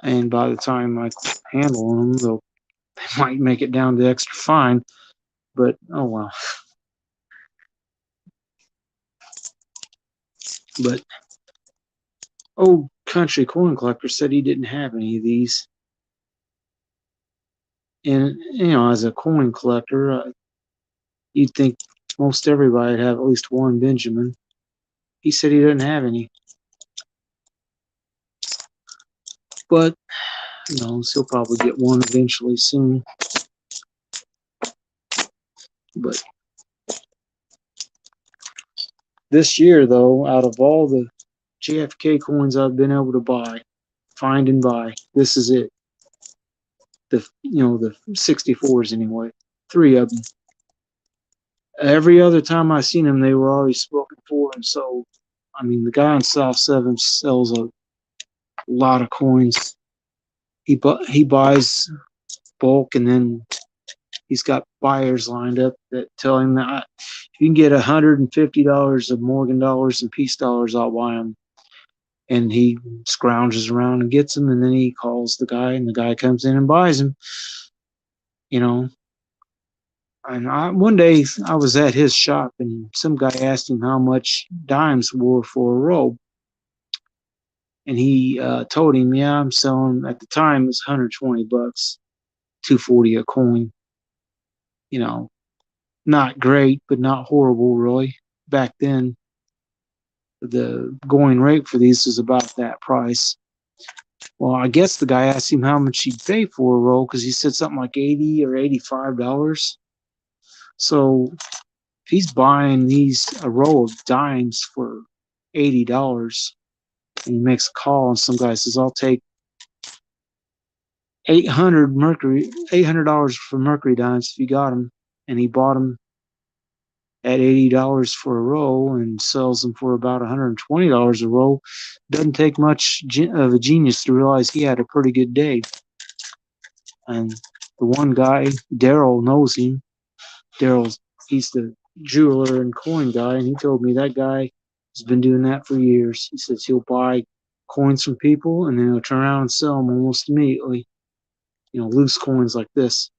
and by the time I handle them, they might make it down to extra fine. But oh well. But old country coin collector said he didn't have any of these. And as a coin collector, you'd think most everybody would have at least one Benjamin. He said he didn't have any. But he'll probably get one eventually soon. But this year, though, out of all the JFK coins I've been able to find and buy, this is it. The 64s anyway. 3 of them. Every other time I seen them, they were already spoken for and sold. I mean, the guy on South 7 sells a lot of coins. He buys bulk, and then he's got buyers lined up that tell him that if you can get $150 of Morgan dollars and peace dollars, I'll buy them. And he scrounges around and gets them, and then he calls the guy, and the guy comes in and buys them. And one day I was at his shop, and some guy asked him how much dimes were for a robe. And he told him, yeah, I'm selling, at the time, it's $120, $240 a coin. Not great, but not horrible, really. Back then, the going rate for these was about that price. Well, I guess the guy asked him how much he'd pay for a roll, because he said something like $80 or $85. So if he's buying a roll of dimes for $80, and he makes a call, and some guy says, I'll take $800 for mercury dimes if you got them, and he bought them at $80 for a roll and sells them for about $120 a roll. Doesn't take much of a genius to realize he had a pretty good day. And the one guy, Daryl, knows him. He's the jeweler and coin guy, and he told me that guy has been doing that for years. He says he'll buy coins from people, and then he'll turn around and sell them almost immediately. Loose coins like this.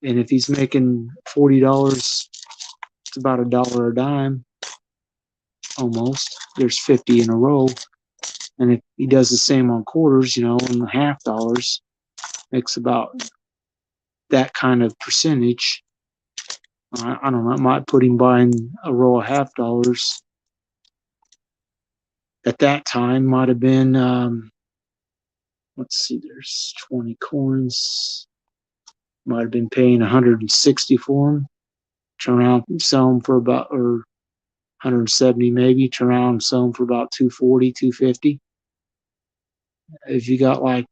And if he's making $40, it's about $1 a dime, almost. There's 50 in a row. And if he does the same on quarters, and half dollars, makes about that kind of percentage. I don't know, it might put him buying a row of half dollars. At that time, might have been, let's see, there's 20 coins. Might have been paying $160 for them. Turn around and sell them for about, or $170 maybe. Turn around and sell them for about $240, $250. If you got like,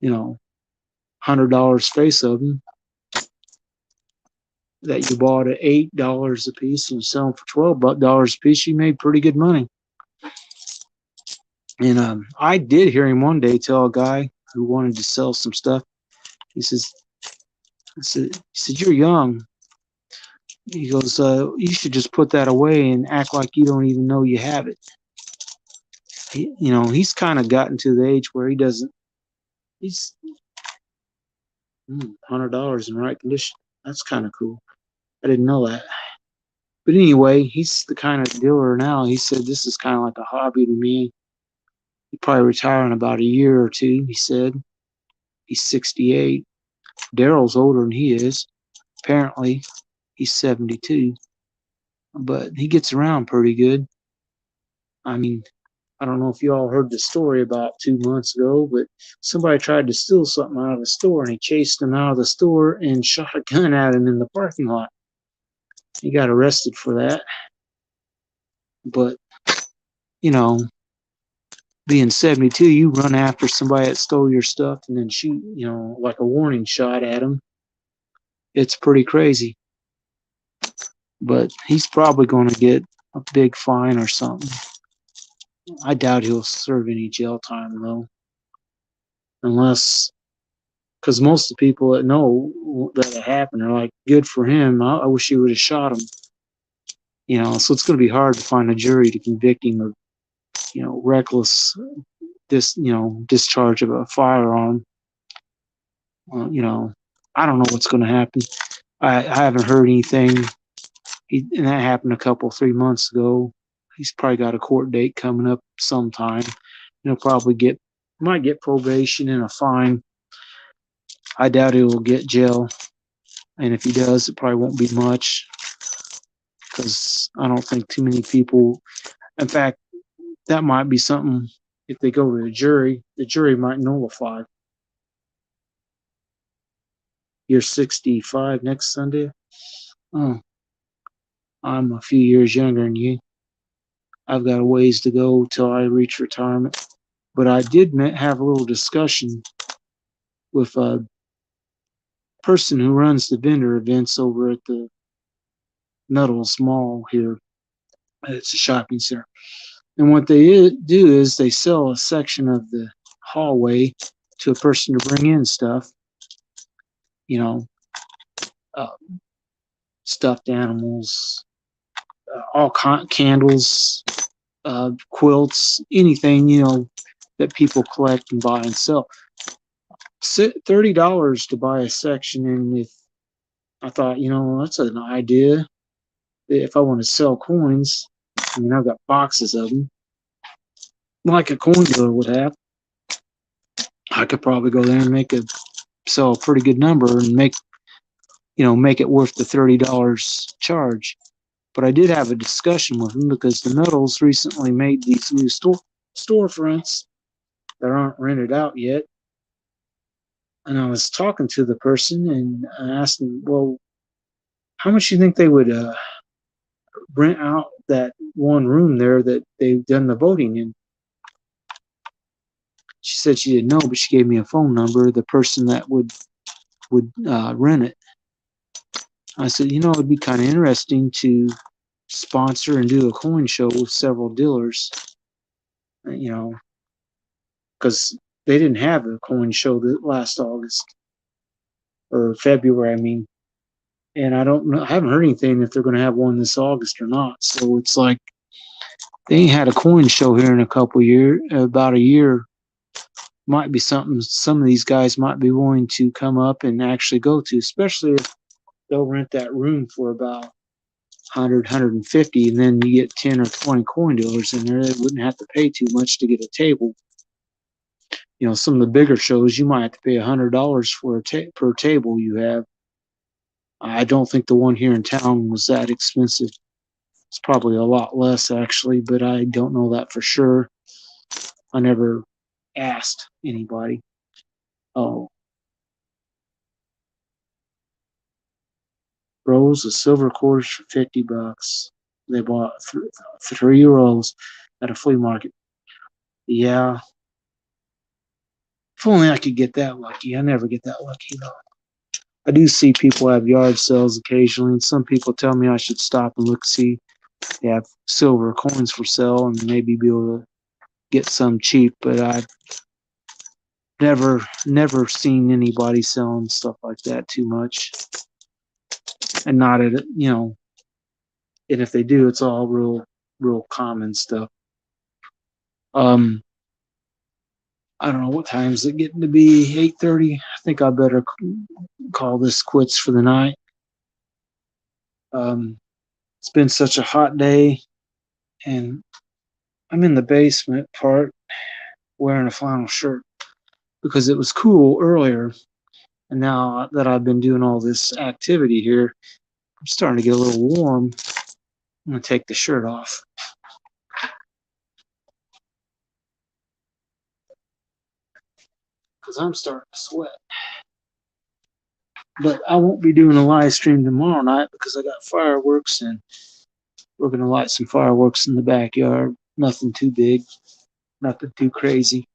$100 face of them that you bought at $8 a piece and sell them for $12 a piece, you made pretty good money. And I did hear him one day tell a guy who wanted to sell some stuff. He said, you're young. He goes, you should just put that away and act like you don't even know you have it. He's kind of gotten to the age where he's $100 in right condition. That's kind of cool. I didn't know that. But anyway, he's the kind of dealer now. He said, this is kind of like a hobby to me. He'll probably retire in about a year or two, he said. He's 68. Daryl's older than he is. Apparently, he's 72. But he gets around pretty good. I mean, I don't know if you all heard the story about 2 months ago, but somebody tried to steal something out of the store, and he chased him out of the store and shot a gun at him in the parking lot. He got arrested for that. But, you know, being 72, you run after somebody that stole your stuff and then shoot, like a warning shot at him. It's pretty crazy. But he's probably going to get a big fine or something. I doubt he'll serve any jail time, though. Unless, because most of the people that know that it happened are like, good for him. I wish he would have shot him. So it's going to be hard to find a jury to convict him of, reckless discharge of a firearm. I don't know what's going to happen. I haven't heard anything. And that happened 3 months ago. He's probably got a court date coming up sometime. He'll probably might get probation and a fine. I doubt he will get jail. And if he does, it probably won't be much. Because I don't think too many people. In fact, that might be something. If they go to the jury might nullify. You're 65 next Sunday. Oh, I'm a few years younger than you. I've got a ways to go till I reach retirement. But I did have a little discussion with a person who runs the vendor events over at the Nettles Mall here. It's a shopping center. And what they do is they sell a section of the hallway to a person to bring in stuff. Uh, stuffed animals, all candles, quilts, anything, that people collect and buy and sell. $30 to buy a section. And if I thought, that's an idea. If I want to sell coins, I've got boxes of them, like a coin dealer would have. I could probably go there and sell a pretty good number and make it worth the $30 charge. But I did have a discussion with him because the Nettles recently made these new storefronts that aren't rented out yet. And I was talking to the person and I asked him, well, how much do you think they would rent out that one room there that they've done the voting in? She said she didn't know, but she gave me a phone number of the person that would rent it. I said, it'd be kind of interesting to sponsor and do a coin show with several dealers, because they didn't have a coin show last August or February, and I don't know, I haven't heard anything if they're going to have one this August or not. So it's like they ain't had a coin show here in about a year. Might be something some of these guys might be willing to come up and actually go to, especially if they'll rent that room for about 100, 150, and then you get 10 or 20 coin dealers in there. They wouldn't have to pay too much to get a table. Some of the bigger shows, you might have to pay $100 for per table you have. I don't think the one here in town was that expensive. It's probably a lot less, actually, but I don't know that for sure. I never asked anybody. Oh. Rolls of silver quarters for $50. They bought 3 rolls at a flea market. Yeah. If only I could get that lucky. I never get that lucky, though. I do see people have yard sales occasionally, and some people tell me I should stop and look, see if they have silver coins for sale and maybe be able to get some cheap, but I've never seen anybody selling stuff like that too much. And not at, and if they do, it's all real common stuff. I don't know what time is it getting to be, 8:30. I think I better call this quits for the night. It's been such a hot day, and I'm in the basement part wearing a flannel shirt because it was cool earlier. And now that I've been doing all this activity here, I'm starting to get a little warm. I'm going to take the shirt off. Because I'm starting to sweat. But I won't be doing a live stream tomorrow night because I got fireworks and we're gonna light some fireworks in the backyard. Nothing too big, nothing too crazy.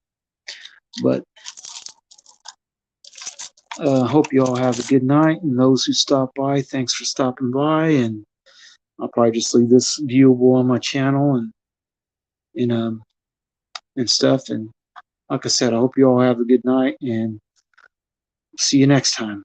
But hope you all have a good night. And those who stop by, thanks for stopping by. And I'll probably just leave this viewable on my channel and and stuff. And like I said, I hope you all have a good night and see you next time.